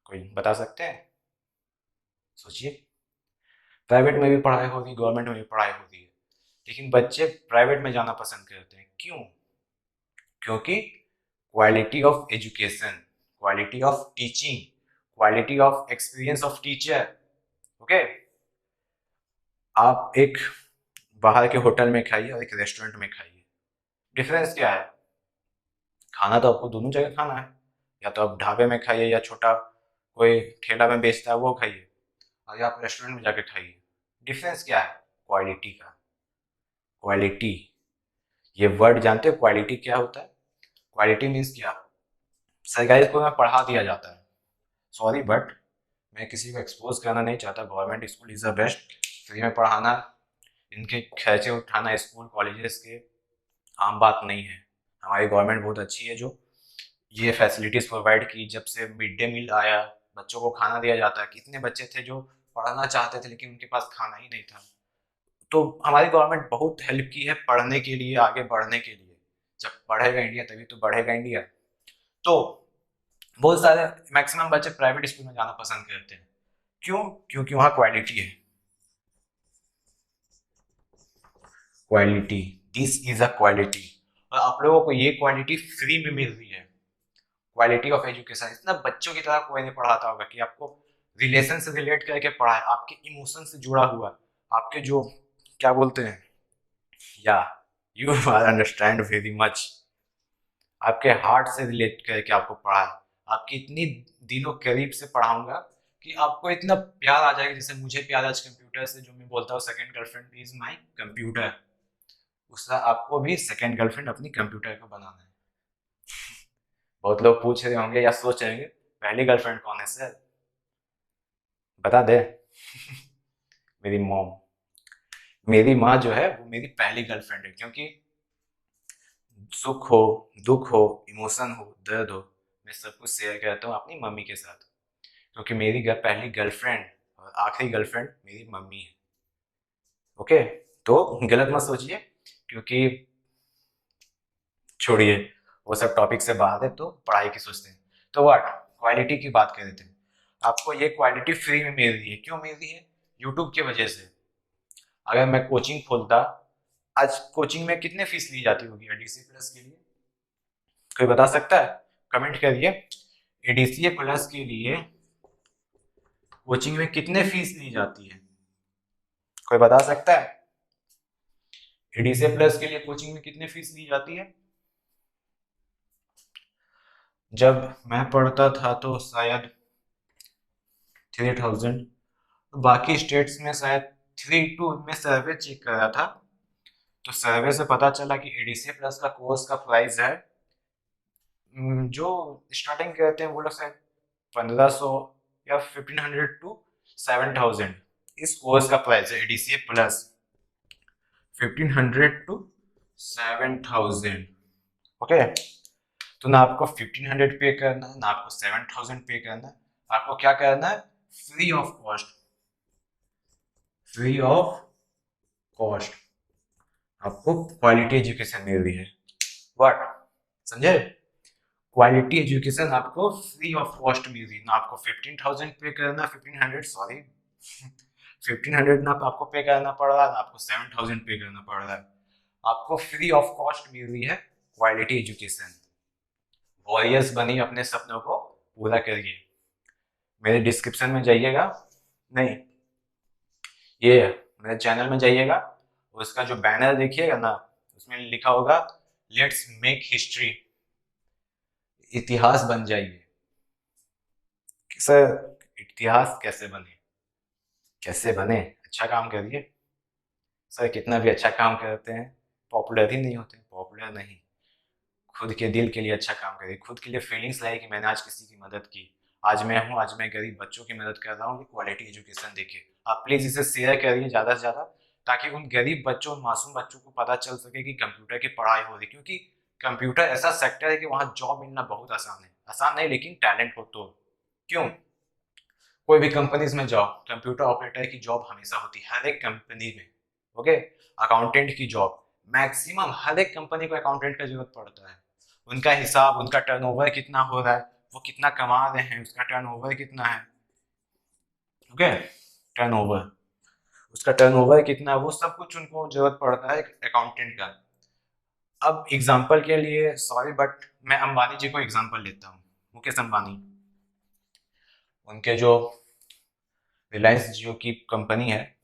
कोई बता सकते हैं? सोचिए। प्राइवेट में भी पढ़ाई हो रही है, गवर्नमेंट में भी पढ़ाई हो रही है, लेकिन बच्चे प्राइवेट में जाना पसंद करते हैं। क्यों? क्योंकि quality of education, quality of teaching, quality of experience of teacher. Okay, आप एक बाहर के होटल में खाइए और एक रेस्टोरेंट में खाइए, डिफरेंस क्या है? खाना तो आपको दोनों जगह खाना है, या तो आप ढाबे में खाइए या छोटा कोई ठेला में बेचता है वो खाइए, और या आप रेस्टोरेंट में जाके खाइए। डिफरेंस क्या है? क्वालिटी का। क्वालिटी, ये वर्ड जानते हो क्वालिटी क्या होता है? क्वालिटी मीन्स क्या? सरकारी स्कूल में पढ़ा दिया जाता है, सॉरी बट मैं किसी को एक्सपोज करना नहीं चाहता, government school is the best. Free में पढ़ाना, इनके खर्चे उठाना स्कूल कॉलेजेस के आम बात नहीं है। हमारी गवर्नमेंट बहुत अच्छी है जो ये फैसिलिटीज़ प्रोवाइड की। जब से मिड डे मील आया, बच्चों को खाना दिया जाता है। कितने बच्चे थे जो पढ़ना चाहते थे लेकिन उनके पास खाना ही नहीं था। तो हमारी गवर्नमेंट बहुत हेल्प की है पढ़ने के लिए, आगे बढ़ने के लिए। जब पढ़ेगा इंडिया तभी तो बढ़ेगा इंडिया। तो बहुत सारे मैक्सिमम बच्चे प्राइवेट स्कूल में जाना पसंद करते हैं। क्यों? क्योंकि वहाँ क्वालिटी है। Quality, this is a quality. और आप लोगों को ये क्वालिटी फ्री में मिल रही है। क्वालिटी ऑफ एजुकेशन, इतना बच्चों की तरह कोई नहीं पढ़ाता होगा कि आपको रिलेशन से रिलेट करके पढ़ाए, आपके इमोशन से जुड़ा हुआ, आपके जो क्या बोलते हैं, या you are understand very much, आपके हार्ट से रिलेट करके आपको पढ़ाए, आपकी इतनी दिलों करीब से पढ़ाऊंगा कि आपको इतना प्यार आ जाएगा। जैसे मुझे प्यार आज कंप्यूटर से, जो मैं बोलता हूँ second girlfriend is my computer, उसका आपको भी सेकंड गर्लफ्रेंड अपनी कंप्यूटर को बनाना है। बहुत लोग पूछ रहे होंगे या सोच रहे होंगे पहली गर्लफ्रेंड कौन है सर, बता दे। मेरी मॉम, मेरी माँ जो है वो मेरी पहली गर्लफ्रेंड है, क्योंकि सुख हो, दुख हो, इमोशन हो, दर्द हो, मैं सब कुछ शेयर करता हूँ अपनी मम्मी के साथ। क्योंकि मेरी पहली गर्लफ्रेंड और आखिरी गर्लफ्रेंड मेरी मम्मी है। ओके, तो गलत मत सोचिए, क्योंकि छोड़िए वो सब टॉपिक से बाहर है, तो पढ़ाई की सोचते हैं। तो व्हाट, क्वालिटी की बात कर रहे थे। आपको ये क्वालिटी फ्री में मिल रही है। क्यों मिल रही है? यूट्यूब की वजह से। अगर मैं कोचिंग खोलता, आज कोचिंग में कितने फीस ली जाती होगी एडीसी प्लस के लिए? कोई बता सकता है? कमेंट करिए। एडीसी प्लस के लिए कोचिंग में कितने फीस ली जाती है? कोई बता सकता है? एडीसी प्लस के लिए कोचिंग में कितने फीस ली जाती है? जब मैं पढ़ता था तो शायद 3000, बाकी स्टेट्स में शायद 32। में सर्वे चेक करा था, तो सर्वे से पता चला कि एडीसी प्लस का कोर्स का प्राइस है, जो स्टार्टिंग करते हैं वो लोग शायद 1500 या 1500 टू 7000। इस कोर्स का प्राइस है एडीसी प्लस 1500 टू 7000। ओके, तो ना आपको 1500 पे करना है, ना आपको 7000 पे करना है। आपको क्या करना है? Free of cost, free of cost आपको क्वालिटी एजुकेशन मिल रही है। व्हाट, समझे? क्वालिटी एजुकेशन आपको फ्री ऑफ कॉस्ट मिल रही है। ना आपको 15,000 पे करना, 1500 सॉरी 1500 ना आपको पे करना पड़ रहा है, ना आपको 7000 पे करना पड़ रहा है। आपको फ्री ऑफ कॉस्ट मिल रही है क्वालिटी एजुकेशन। वॉरियर्स बनिए, अपने सपनों को पूरा करिए। मेरे डिस्क्रिप्शन में जाइएगा, नहीं, ये मेरे चैनल में जाइएगा, उसका जो बैनर देखिएगा ना, उसमें लिखा होगा लेट्स मेक हिस्ट्री, इतिहास बन जाइए। सर इतिहास कैसे बने? कैसे बने? अच्छा काम करिए। सर कितना भी अच्छा काम करते हैं पॉपुलर ही नहीं होते। पॉपुलर नहीं, खुद के दिल के लिए अच्छा काम करिए। खुद के लिए फीलिंग्स लाइए कि मैंने आज किसी की मदद की, आज मैं हूँ, आज मैं गरीब बच्चों की मदद कर रहा हूँ। क्वालिटी एजुकेशन देखिए। आप प्लीज़ इसे शेयर करिए ज़्यादा से ज़्यादा, ताकि उन गरीब बच्चों, उन मासूम बच्चों को पता चल सके कि कंप्यूटर की पढ़ाई हो रही। क्योंकि कंप्यूटर ऐसा सेक्टर है कि वहाँ जॉब मिलना बहुत आसान है। आसान नहीं, लेकिन टैलेंट हो तो। क्यों? कोई भी कंपनीज में जाओ, कंप्यूटर ऑपरेटर की जॉब हमेशा होती है हर एक कंपनी में। ओके, अकाउंटेंट की जॉब, मैक्सिमम हर एक कंपनी को अकाउंटेंट का जरूरत पड़ता है। उनका हिसाब, उनका टर्नओवर कितना हो रहा है, वो कितना कमा रहे हैं, उसका टर्नओवर कितना है, ओके, टर्नओवर, उसका टर्नओवर कितना है, वो सब कुछ उनको जरूरत पड़ता है अकाउंटेंट का। अब एग्जाम्पल के लिए सॉरी बट मैं अंबानी जी को एग्जाम्पल लेता हूँ, मुकेश अंबानी। उनके जो रिलायंस जियो की कंपनी है,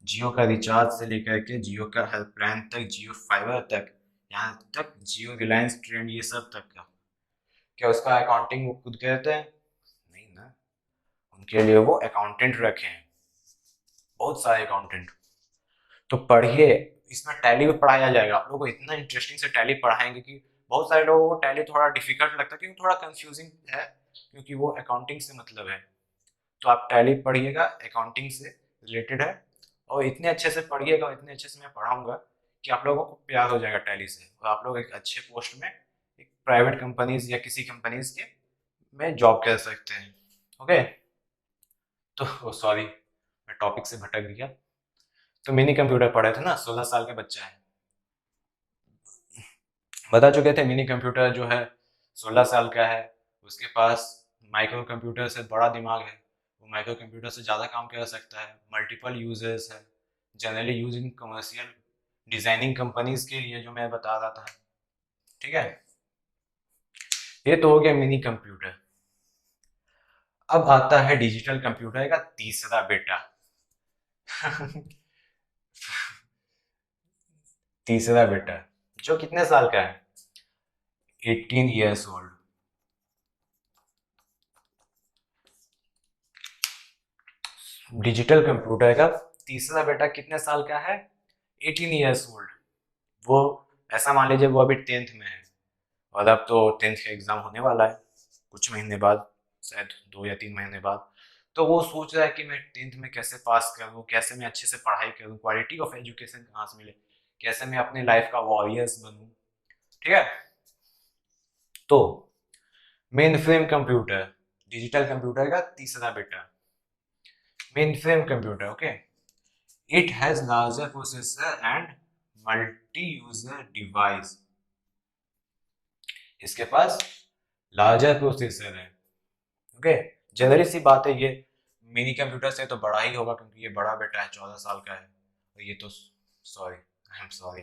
जियो का रिचार्ज से लेकर के जियो का हेल्प प्लान तक, जियो फाइबर तक, यहाँ तक जियो रिलायंस ट्रेंड ये सब तक का, क्या उसका अकाउंटिंग वो खुद करते हैं? नहीं ना, उनके लिए वो अकाउंटेंट रखे हैं, बहुत सारे अकाउंटेंट। तो पढ़िए, इसमें टैली भी पढ़ाया जाएगा, आप लोगों को इतना इंटरेस्टिंग से टैली पढ़ाएंगे कि बहुत सारे लोगों को टैली थोड़ा डिफिकल्ट लगता है, क्योंकि थोड़ा कंफ्यूजिंग है, क्योंकि वो अकाउंटिंग से मतलब है। तो आप टैली पढ़िएगा, अकाउंटिंग से रिलेटेड है, और इतने अच्छे से पढ़िएगा और इतने अच्छे से मैं पढ़ाऊंगा कि आप लोगों को प्यार हो जाएगा टैली से, और आप लोग एक अच्छे पोस्ट में एक प्राइवेट कंपनीज या किसी कंपनीज के में जॉब कर सकते हैं। ओके, तो सॉरी मैं टॉपिक से भटक गया। तो मिनी कंप्यूटर पढ़े थे ना, 16 साल का बच्चा है, बता चुके थे मिनी कंप्यूटर जो है 16 साल का है, उसके पास माइक्रो कंप्यूटर से बड़ा दिमाग है, वो माइक्रो कंप्यूटर से ज़्यादा काम कर सकता है, मल्टीपल यूजर्स है, generally use in commercial designing companies के लिए, जो मैं बता रहा था। ठीक है, ये तो हो गया मिनी कंप्यूटर। अब आता है डिजिटल कंप्यूटर का तीसरा बेटा। तीसरा बेटा जो कितने साल का है, 18 years ओल्ड। डिजिटल कंप्यूटर का तीसरा बेटा कितने साल का है, 18 years ओल्ड। वो ऐसा मान लीजिए वो अभी 10th में है, और अब तो 10th का एग्जाम होने वाला है कुछ महीने बाद, शायद 2 या 3 महीने बाद। तो वो सोच रहा है कि मैं 10th में कैसे पास करूँ, कैसे मैं अच्छे से पढ़ाई करूँ, क्वालिटी ऑफ एजुकेशन कहाँ से मिले, कैसे मैं अपने लाइफ का वॉरियर्स बनूँ। ठीक है, तो main frame computer, digital computer का तीसरा बेटा, main frame computer. Okay, it has larger processor and multi user device, इसके पास लार्जर प्रोसेसर है। ओके, जनरली सी बात है, ये मिनी कंप्यूटर से तो बड़ा ही होगा, क्योंकि ये बड़ा बेटा है, 14 साल का है, और ये तो सॉरी, आई एम सॉरी,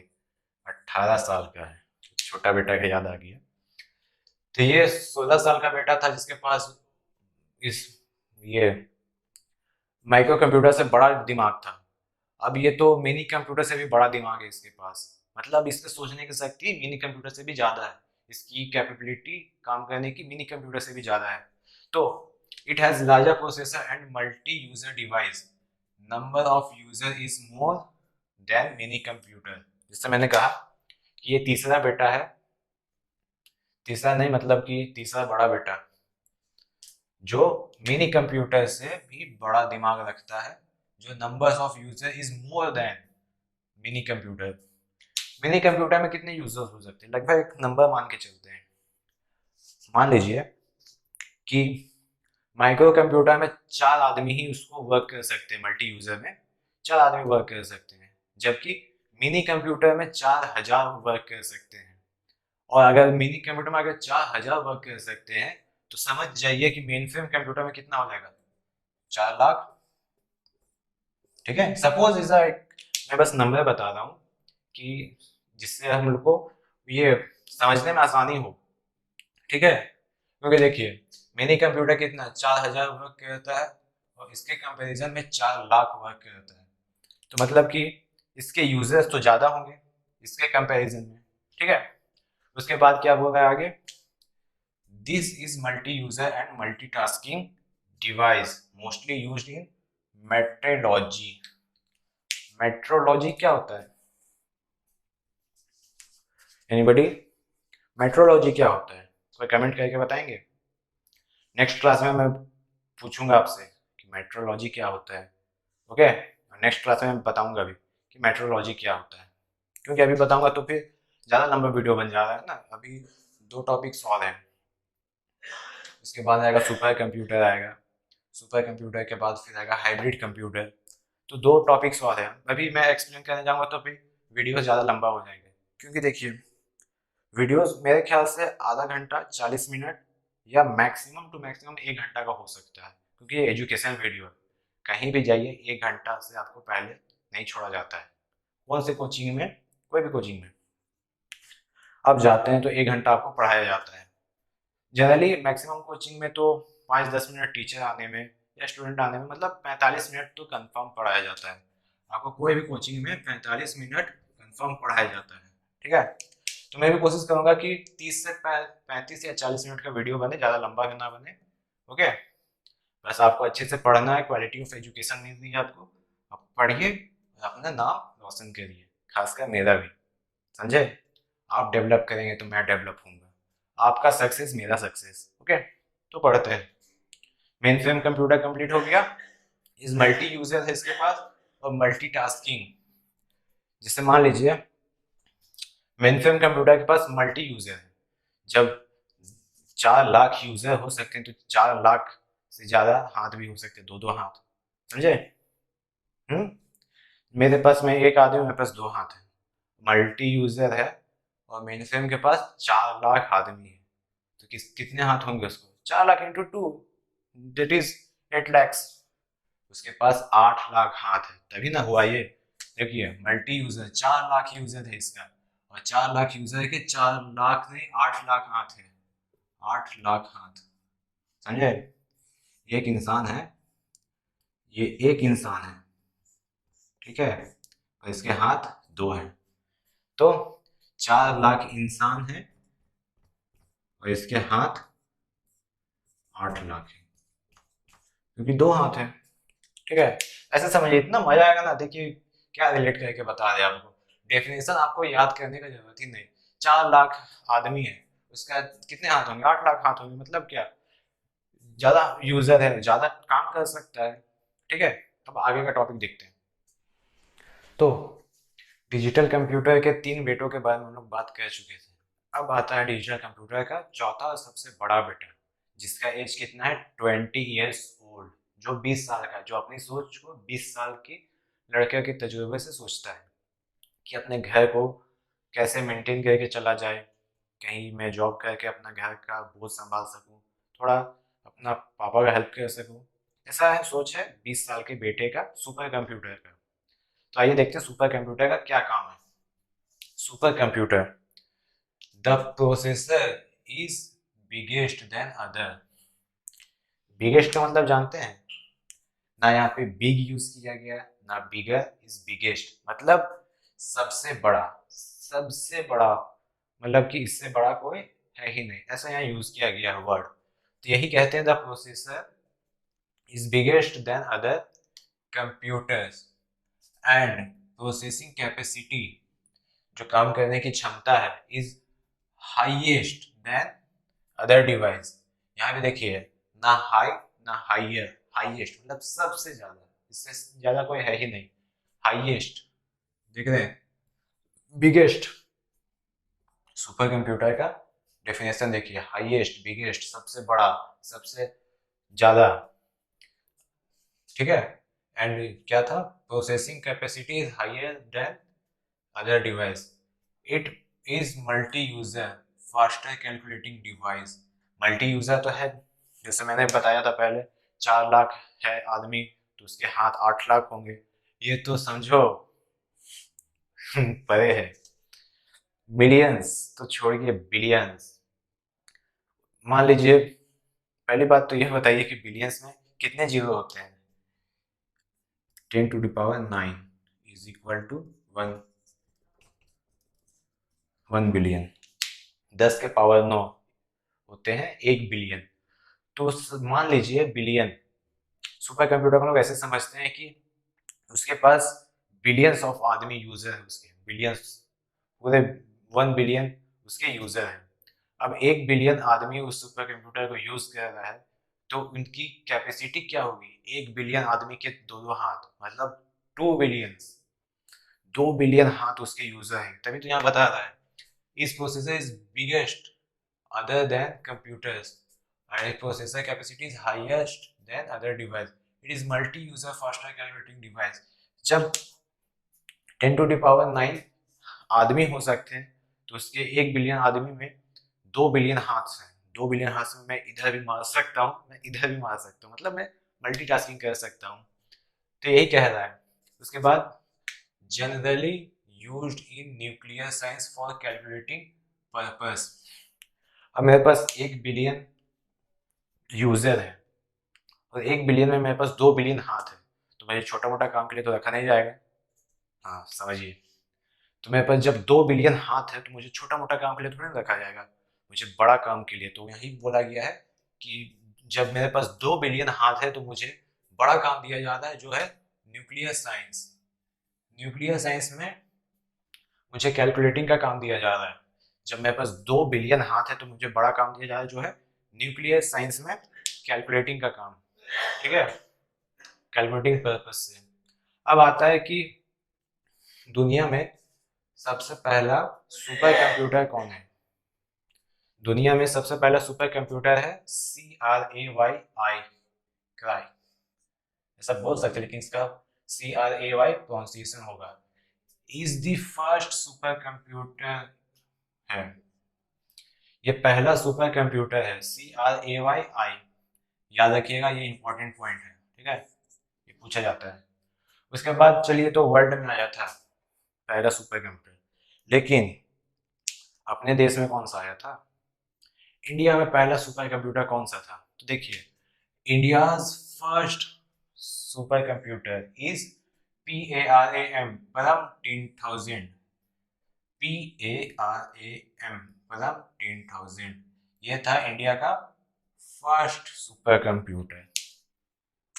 18 साल का है, छोटा बेटा का याद आ गया। तो ये 16 साल का बेटा था जिसके पास इस ये माइक्रो कंप्यूटर से बड़ा दिमाग था। अब ये तो मिनी कंप्यूटर से भी बड़ा दिमाग है इसके पास, मतलब इसके सोचने की शक्ति मिनी कंप्यूटर से भी ज्यादा है, इसकी कैपेबिलिटी काम करने की मिनी कंप्यूटर से भी ज्यादा है। तो it has larger processor and multi user device, number of user is more than mini computer. जिससे मैंने कहा कि ये तीसरा बेटा है, तीसरा नहीं मतलब कि तीसरा बड़ा बेटा, जो मिनी कंप्यूटर से भी बड़ा दिमाग रखता है, जो numbers of user is more than mini computer. Mini computer में कितने यूजर्स हो सकते हैं, लगभग एक नंबर मान के चलते हैं, मान लीजिए कि माइक्रो कंप्यूटर में 4 आदमी ही उसको वर्क कर सकते हैं, मल्टी यूजर में 4 आदमी वर्क कर सकते हैं, जबकि मिनी कंप्यूटर में 4000 वर्क कर सकते हैं। और अगर मिनी कंप्यूटर में अगर 4000 वर्क कर सकते हैं, तो समझ जाइए कि मेन फ्रेम कंप्यूटर में कितना हो जाएगा, 4 लाख। ठीक है, सपोज इज मैं बस नंबर बता रहा हूँ कि जिससे हम लोग को ये समझने में आसानी हो। ठीक है, क्योंकि देखिए मिनी कंप्यूटर कितना 4000 वर्क करता है, और इसके कंपैरिजन में 4 लाख वर्क करता है, तो मतलब कि इसके यूजर्स तो ज्यादा होंगे इसके कंपैरिजन में। ठीक है, उसके बाद क्या बोल रहा है आगे, this is multi user and multitasking device mostly used in metrology. Metrology क्या होता है, एनीबॉडी, मेट्रोलॉजी क्या होता है, कोई कमेंट करके बताएंगे। नेक्स्ट क्लास में मैं पूछूंगा आपसे कि मेट्रोलॉजी क्या होता है। ओके, नेक्स्ट क्लास में मैं बताऊंगा अभी कि मेट्रोलॉजी क्या होता है, क्योंकि अभी बताऊंगा तो फिर ज़्यादा लंबा वीडियो बन जा रहा है ना। अभी 2 टॉपिक्स और हैं, इसके बाद आएगा सुपर कंप्यूटर आएगा, सुपर कंप्यूटर के बाद फिर आएगा हाइब्रिड कंप्यूटर। तो 2 टॉपिक्स और हैं, अभी मैं एक्सप्लेन करने जाऊंगा तो फिर वीडियो ज़्यादा लंबा हो जाएगा, क्योंकि देखिए वीडियोस मेरे ख्याल से आधा घंटा 40 मिनट या मैक्सिमम टू मैक्सिमम 1 घंटा का हो सकता है, क्योंकि ये एजुकेशन वीडियो है। कहीं भी जाइए 1 घंटा से आपको पहले नहीं छोड़ा जाता है। कौन से कोचिंग में, कोई भी कोचिंग में आप जाते हैं तो 1 घंटा आपको पढ़ाया जाता है। जनरली मैक्सिमम कोचिंग में तो 5-10 मिनट टीचर आने में या स्टूडेंट आने में, मतलब 45 मिनट तो कंफर्म पढ़ाया जाता है। आपको कोई भी कोचिंग में 45 मिनट कंफर्म पढ़ाया जाता है, ठीक है। तो मैं भी कोशिश करूंगा कि 30 से 35 या 40 मिनट का वीडियो बने, ज़्यादा लंबा भी ना बने। ओके, बस आपको अच्छे से पढ़ना है, क्वालिटी ऑफ एजुकेशन मिलती है आपको। आप पढ़िए और अपना नाम रोशन करिए, खासकर मेरा भी, समझे। आप डेवलप करेंगे तो मैं डेवलप होऊंगा, आपका सक्सेस मेरा सक्सेस। ओके, तो पढ़ते हैं। मेन फ्रेम कंप्यूटर कंप्लीट हो गया। इस मल्टी यूजर है इसके पास, और मल्टीटास्किंग, जिससे मान लीजिए मेन फ्रेम कंप्यूटर के पास मल्टी यूजर है। जब 4 लाख यूजर हो सकते हैं तो 4 लाख से ज्यादा हाथ भी हो सकते हैं, दो दो हाथ, समझे। मेरे पास, मैं एक आदमी, मेरे पास 2 हाथ है। मल्टी यूजर है और मेन फ्रेम के पास 4 लाख आदमी है, तो कितने हाथ होंगे उसको? 4 lakh into 2, that is 8 lakhs. उसके पास 8 लाख हाथ है, तभी ना हुआ ये। देखिए मल्टी यूजर, 4 लाख यूजर है इसका, और 4 लाख यूजर के 4 लाख नहीं 8 लाख हाथ है। 8 लाख हाथ, समझे। एक इंसान है, ये एक इंसान है, ठीक है, और इसके हाथ 2 हैं। तो 4 लाख इंसान है और इसके हाथ 8 लाख है, क्योंकि 2 हाथ है, ठीक है। ऐसे समझिए, इतना मजा आएगा ना। देखिए क्या रिलेट करके बता रहे आपको, डेफिनेशन आपको याद करने का जरूरत ही नहीं। 4 लाख आदमी है, उसका कितने हाथ होंगे? 8 लाख हाथ होंगे, मतलब क्या, ज्यादा यूजर है, ज्यादा काम कर सकता है, ठीक है। अब आगे का टॉपिक देखते हैं। तो डिजिटल कंप्यूटर के 3 बेटों के बारे में हम लोग बात कर चुके थे। अब आता है डिजिटल कंप्यूटर का चौथा और सबसे बड़ा बेटा, जिसका एज कितना है? 20 years old, जो 20 साल का है, जो अपनी सोच को 20 साल की लड़के के तजुर्बे से सोचता है कि अपने घर को कैसे मेंटेन करके चला जाए, कहीं मैं जॉब करके अपना घर का बोझ संभाल सकूं, थोड़ा अपना पापा का हेल्प कर सकूं। ऐसा है, सोच है 20 साल के बेटे का सुपर कंप्यूटर का। तो आइए देखते हैं सुपर कंप्यूटर का क्या काम है। Supercomputer, the processor is biggest than other. Biggest का मतलब जानते हैं ना, यहाँ पे बिग यूज किया गया ना, बिगर इज बिगेस्ट, मतलब सबसे बड़ा, सबसे बड़ा, मतलब कि इससे बड़ा कोई है ही नहीं, ऐसा यहाँ यूज किया गया है वर्ड। तो यही कहते हैं the processor is biggest than other computers, and processing capacity, जो काम करने की क्षमता है, is highest than other device. यहाँ पे देखिए, ना हाई ना हाइयर, हाईएस्ट मतलब सबसे ज्यादा, इससे ज्यादा कोई है ही नहीं। हाईएस्ट, देख रहे हैं, बिगेस्ट। सुपर कंप्यूटर का डेफिनेशन देखिए, हाईएस्ट, बिगेस्ट, सबसे बड़ा, सबसे ज्यादा, ठीक है। एंड क्या था? Processing capacity is higher than other device, it is multi user faster calculating device. Multi user तो है, जैसे मैंने बताया था पहले, 4 लाख है आदमी तो उसके हाथ 8 लाख होंगे, ये तो समझो परे है। बिलियंस तो छोड़िए, बिलियंस। मान लीजिए, पहली बात तो यह बताइए कि बिलियंस में कितने जीरो होते हैं? 10⁻9 इज इक्वल टू 1 बिलियन। 10⁻9 होते हैं 1 बिलियन। तो मान लीजिए बिलियन, सुपर कंप्यूटर को लोग ऐसे समझते हैं कि उसके पास बिलियंस ऑफ आदमी यूजर है, उसके बिलियंस, पूरे 1 बिलियन उसके यूजर हैं। अब 1 बिलियन आदमी उस सुपर कंप्यूटर को यूज कर रहा है, तो उनकी कैपेसिटी क्या होगी? 1 बिलियन आदमी के दो दो हाथ, मतलब 2 बिलियंस, 2 बिलियन हाथ उसके यूजर हैं, तभी तो यहाँ बता रहा है इस processor is biggest other than computers, and its processor capacity is highest than other device. It is multi-user faster calculating device. जब 10⁻9 आदमी हो सकते हैं तो उसके 1 बिलियन आदमी में 2 बिलियन हाथ हैं, 2 बिलियन हाथ से मैं इधर भी मार सकता हूँ, मैं इधर भी मार सकता हूँ, मतलब मैं मल्टीटास्किंग कर सकता हूँ। तो यही कह रहा है। उसके बाद generally used in nuclear science for calculating purpose. अब मेरे पास 1 बिलियन यूजर है और 1 बिलियन में मेरे पास 2 बिलियन हाथ है, तो मुझे छोटा मोटा काम के लिए तो रखा नहीं जाएगा। हाँ समझिए। तो मेरे पास जब 2 बिलियन हाथ है तो मुझे छोटा मोटा काम के लिए थोड़ी ना रखा जाएगा, मुझे बड़ा काम के लिए। तो यही बोला गया है कि जब मेरे पास 2 बिलियन हाथ है तो मुझे बड़ा काम दिया जाता है, जो है न्यूक्लियर साइंस। न्यूक्लियर साइंस में मुझे कैलकुलेटिंग का काम दिया जा रहा है। जब मेरे पास 2 बिलियन हाथ है तो मुझे बड़ा काम दिया जा रहा है, जो है न्यूक्लियर साइंस में कैलकुलेटिंग का काम। ठीक है, कैलकुलेटिंग पर्पस से। अब आता है कि दुनिया में सबसे पहला सुपर कंप्यूटर कौन है। दुनिया में सबसे पहला सुपर कंप्यूटर है CRAY, क्राई, ऐसा बोल सकते, लेकिन इसका CRAY प्रोनाउंसिएशन होगा। Is the first super computer है, ये पहला सुपर कंप्यूटर है CRAY। याद रखिएगा, ये इंपॉर्टेंट पॉइंट है। ठीक है, ये पूछा जाता है। उसके बाद चलिए, तो वर्ल्ड में आया था पहला सुपर कंप्यूटर, लेकिन अपने देश में कौन सा आया था? इंडिया में पहला सुपर कंप्यूटर कौन सा था? तो देखिए, India's first super computer is PARAM, परम 10,000। PARAM, परम 10,000, ये था इंडिया का फर्स्ट सुपर कंप्यूटर।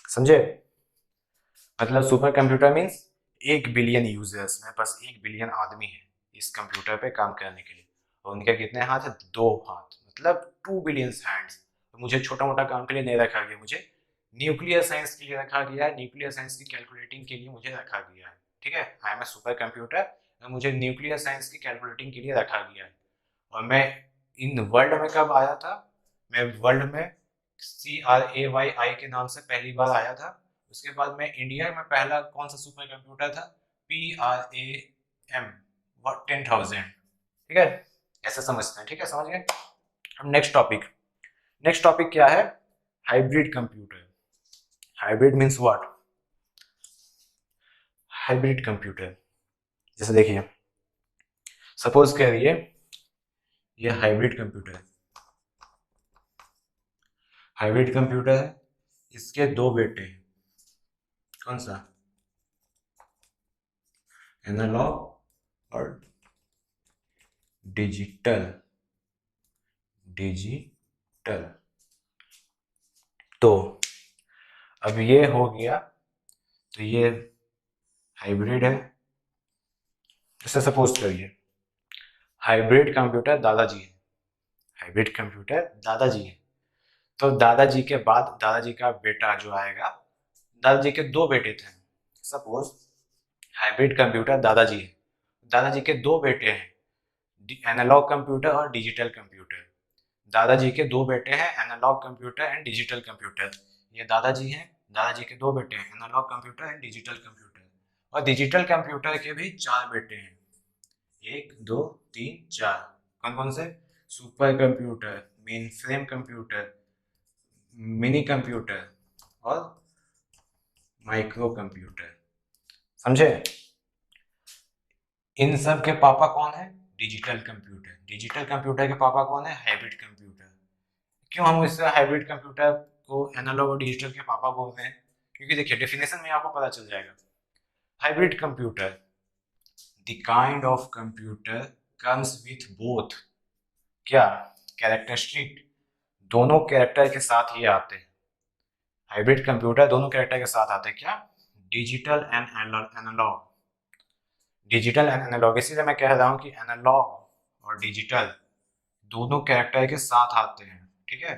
समझे? मतलब super computer means 1 billion users, मेरे पास 1 बिलियन आदमी है इस कंप्यूटर पे काम करने के लिए, और उनके कितने हाथ है? 2 हाथ, मतलब 2 बिलियन हैंड्स। तो मुझे छोटा मोटा काम के लिए नहीं रखा गया, मुझे न्यूक्लियर साइंस के लिए रखा गया है, न्यूक्लियर साइंस की कैलकुलेटिंग के लिए मुझे रखा गया है। ठीक है, I am a supercomputer, मुझे न्यूक्लियर साइंस की कैलकुलेटिंग के लिए रखा गया है। और मैं इन वर्ल्ड में कब आया था? मैं वर्ल्ड में CRAY के नाम से पहली बार आया था। उसके बाद में इंडिया में पहला कौन सा सुपर कंप्यूटर था? PRAM 10,000। ठीक है, ऐसा समझते हैं। ठीक है, समझ गए हम। नेक्स्ट टॉपिक क्या है? Hybrid computer. Hybrid means what? Hybrid computer, जैसे देखिए, सपोज करिए ये हाइब्रिड कंप्यूटर है। हाइब्रिड कंप्यूटर है, इसके 2 बेटे हैं। कौन सा? एनालॉग और डिजिटल। डिजिटल। तो अब ये हो गया, तो ये हाइब्रिड है। जैसे सपोज करिए हाइब्रिड कंप्यूटर दादाजी है। हाइब्रिड कंप्यूटर दादाजी है, तो दादाजी के बाद दादाजी का बेटा जो आएगा, दादाजी के 2 बेटे थे। सपोज हाइब्रिड कंप्यूटर दादाजी है, दादाजी के 2 बेटे हैं, एनालॉग कंप्यूटर और डिजिटल कंप्यूटर। दादाजी के 2 बेटे हैं, analogue computer and digital computer. ये दादाजी हैं, दादाजी के 2 बेटे हैं, analogue computer and digital computer. और डिजिटल कंप्यूटर के भी 4 बेटे हैं, 1 2 3 4। कौन कौन से? Super computer, main frame computer, mini computer और माइक्रो कंप्यूटर। समझे? इन सब के पापा कौन है? Digital computer. डिजिटल कंप्यूटर के पापा कौन है? Hybrid computer. क्यों हम इससे हाइब्रिड कंप्यूटर को एनालॉग और डिजिटल के पापा बोल रहे हैं? क्योंकि देखिए, डेफिनेशन में आपको पता चल जाएगा। Hybrid computer, the kind of computer comes with both, क्या कैरेक्टरिस्टिक, दोनों कैरेक्टर के साथ ये आते हैं। हाइब्रिड कंप्यूटर दोनों कैरेक्टर के साथ आते हैं, क्या? Digital and analogue. Digital and analogue, इसीलिए मैं कह रहा हूँ कि एनालॉग और डिजिटल दोनों कैरेक्टर के साथ आते हैं। ठीक है,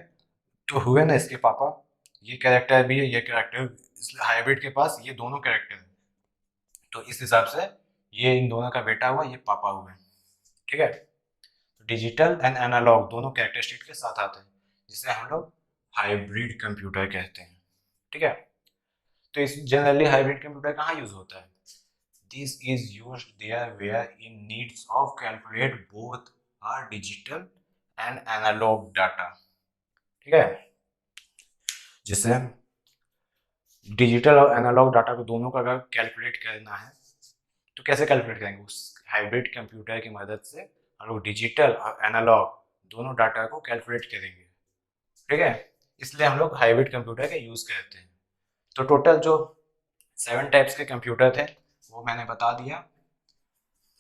तो हुए ना इसके पापा, ये कैरेक्टर भी है, ये कैरेक्टर, हाइब्रिड के पास ये दोनों कैरेक्टर है, तो इस हिसाब से ये इन दोनों का बेटा हुआ, ये पापा हुए। ठीक है, तो डिजिटल एंड एनालॉग दोनों कैरेक्टरिस्टिक के साथ आते हैं, जिसे हम लोग हाइब्रिड कंप्यूटर कहते हैं। ठीक है, तो इस जनरली हाइब्रिड कंप्यूटर कहाँ यूज होता है? This is used there where in needs of calculate both are digital and analogue data. ठीक है, जिससे डिजिटल और एनालॉग डाटा को दोनों का अगर कैलकुलेट करना है तो कैसे कैलकुलेट करेंगे? उस हाइब्रिड कंप्यूटर की मदद से हम लोग डिजिटल और एनालॉग दोनों डाटा को कैलकुलेट करेंगे। ठीक है, इसलिए हम लोग हाइब्रिड कंप्यूटर का यूज़ करते हैं। तो टोटल जो 7 टाइप्स के कंप्यूटर थे वो मैंने बता दिया।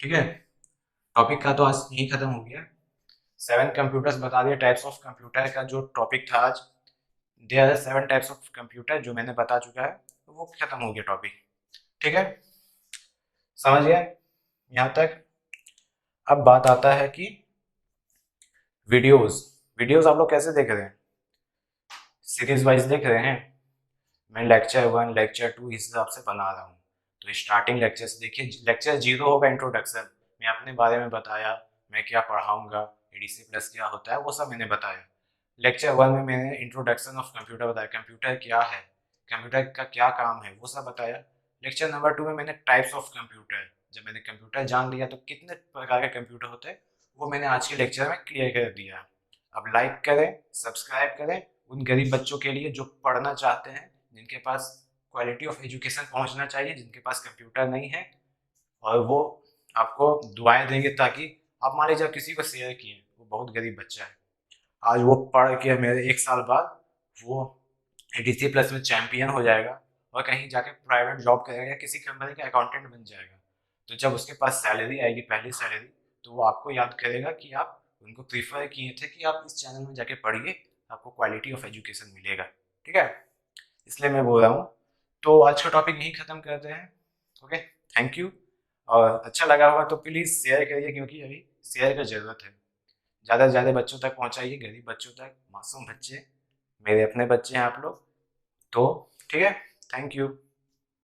ठीक है, टॉपिक का तो आज यही खत्म हो गया। 7 कंप्यूटर्स बता दिए, टाइप्स ऑफ कंप्यूटर का जो टॉपिक था आज। There are 7 types of computer जो मैंने बता चुका है, तो वो खत्म हो गया टॉपिक। ठीक है, समझ गया यहाँ तक? अब बात आता है कि वीडियोस वीडियोस आप लोग कैसे देख रहे हैं? सीरीज वाइज देख रहे हैं? मैं लेक्चर 1 लेक्चर 2 इस हिसाब से बना रहा हूँ। तो स्टार्टिंग लेक्चर से देखिए, लेक्चर 0 होगा इंट्रोडक्शन, मैं अपने बारे में बताया, मैं क्या पढ़ाऊँगा, एडीसी प्लस क्या होता है वो सब मैंने बताया। लेक्चर 1 में मैंने इंट्रोडक्शन ऑफ कंप्यूटर बताया, कंप्यूटर क्या है, कंप्यूटर का क्या काम है वो सब बताया। लेक्चर नंबर 2 में मैंने टाइप्स ऑफ कंप्यूटर, जब मैंने कंप्यूटर जान लिया तो कितने प्रकार के कंप्यूटर होते हैं वो मैंने आज के लेक्चर में क्लियर कर दिया। अब लाइक करें, सब्सक्राइब करें उन गरीब बच्चों के लिए जो पढ़ना चाहते हैं, जिनके पास क्वालिटी ऑफ एजुकेशन पहुंचना चाहिए, जिनके पास कंप्यूटर नहीं है, और वो आपको दुआएं देंगे ताकि आप मान लीजिए किसी को शेयर किए, वो बहुत गरीब बच्चा है, आज वो पढ़ के मेरे 1 साल बाद वो एडीसी प्लस में चैंपियन हो जाएगा और कहीं जाके प्राइवेट जॉब करेगा या किसी कंपनी का अकाउंटेंट बन जाएगा। तो जब उसके पास सैलरी आएगी, पहली सैलरी, तो वो आपको याद करेगा कि आप उनको प्रीफर किए थे कि आप इस चैनल में जाके पढ़िए, आपको क्वालिटी ऑफ एजुकेशन मिलेगा। ठीक है, इसलिए मैं बोल रहा हूँ। तो आज का टॉपिक यहीं ख़त्म करते हैं। Okay, thank you. और अच्छा लगा होगा तो प्लीज़ शेयर करिए, क्योंकि अभी शेयर का ज़रूरत है। ज़्यादा से ज़्यादा बच्चों तक पहुँचाइए, गरीब बच्चों तक, मासूम बच्चे, मेरे अपने बच्चे हैं आप लोग। तो ठीक है, थैंक यू।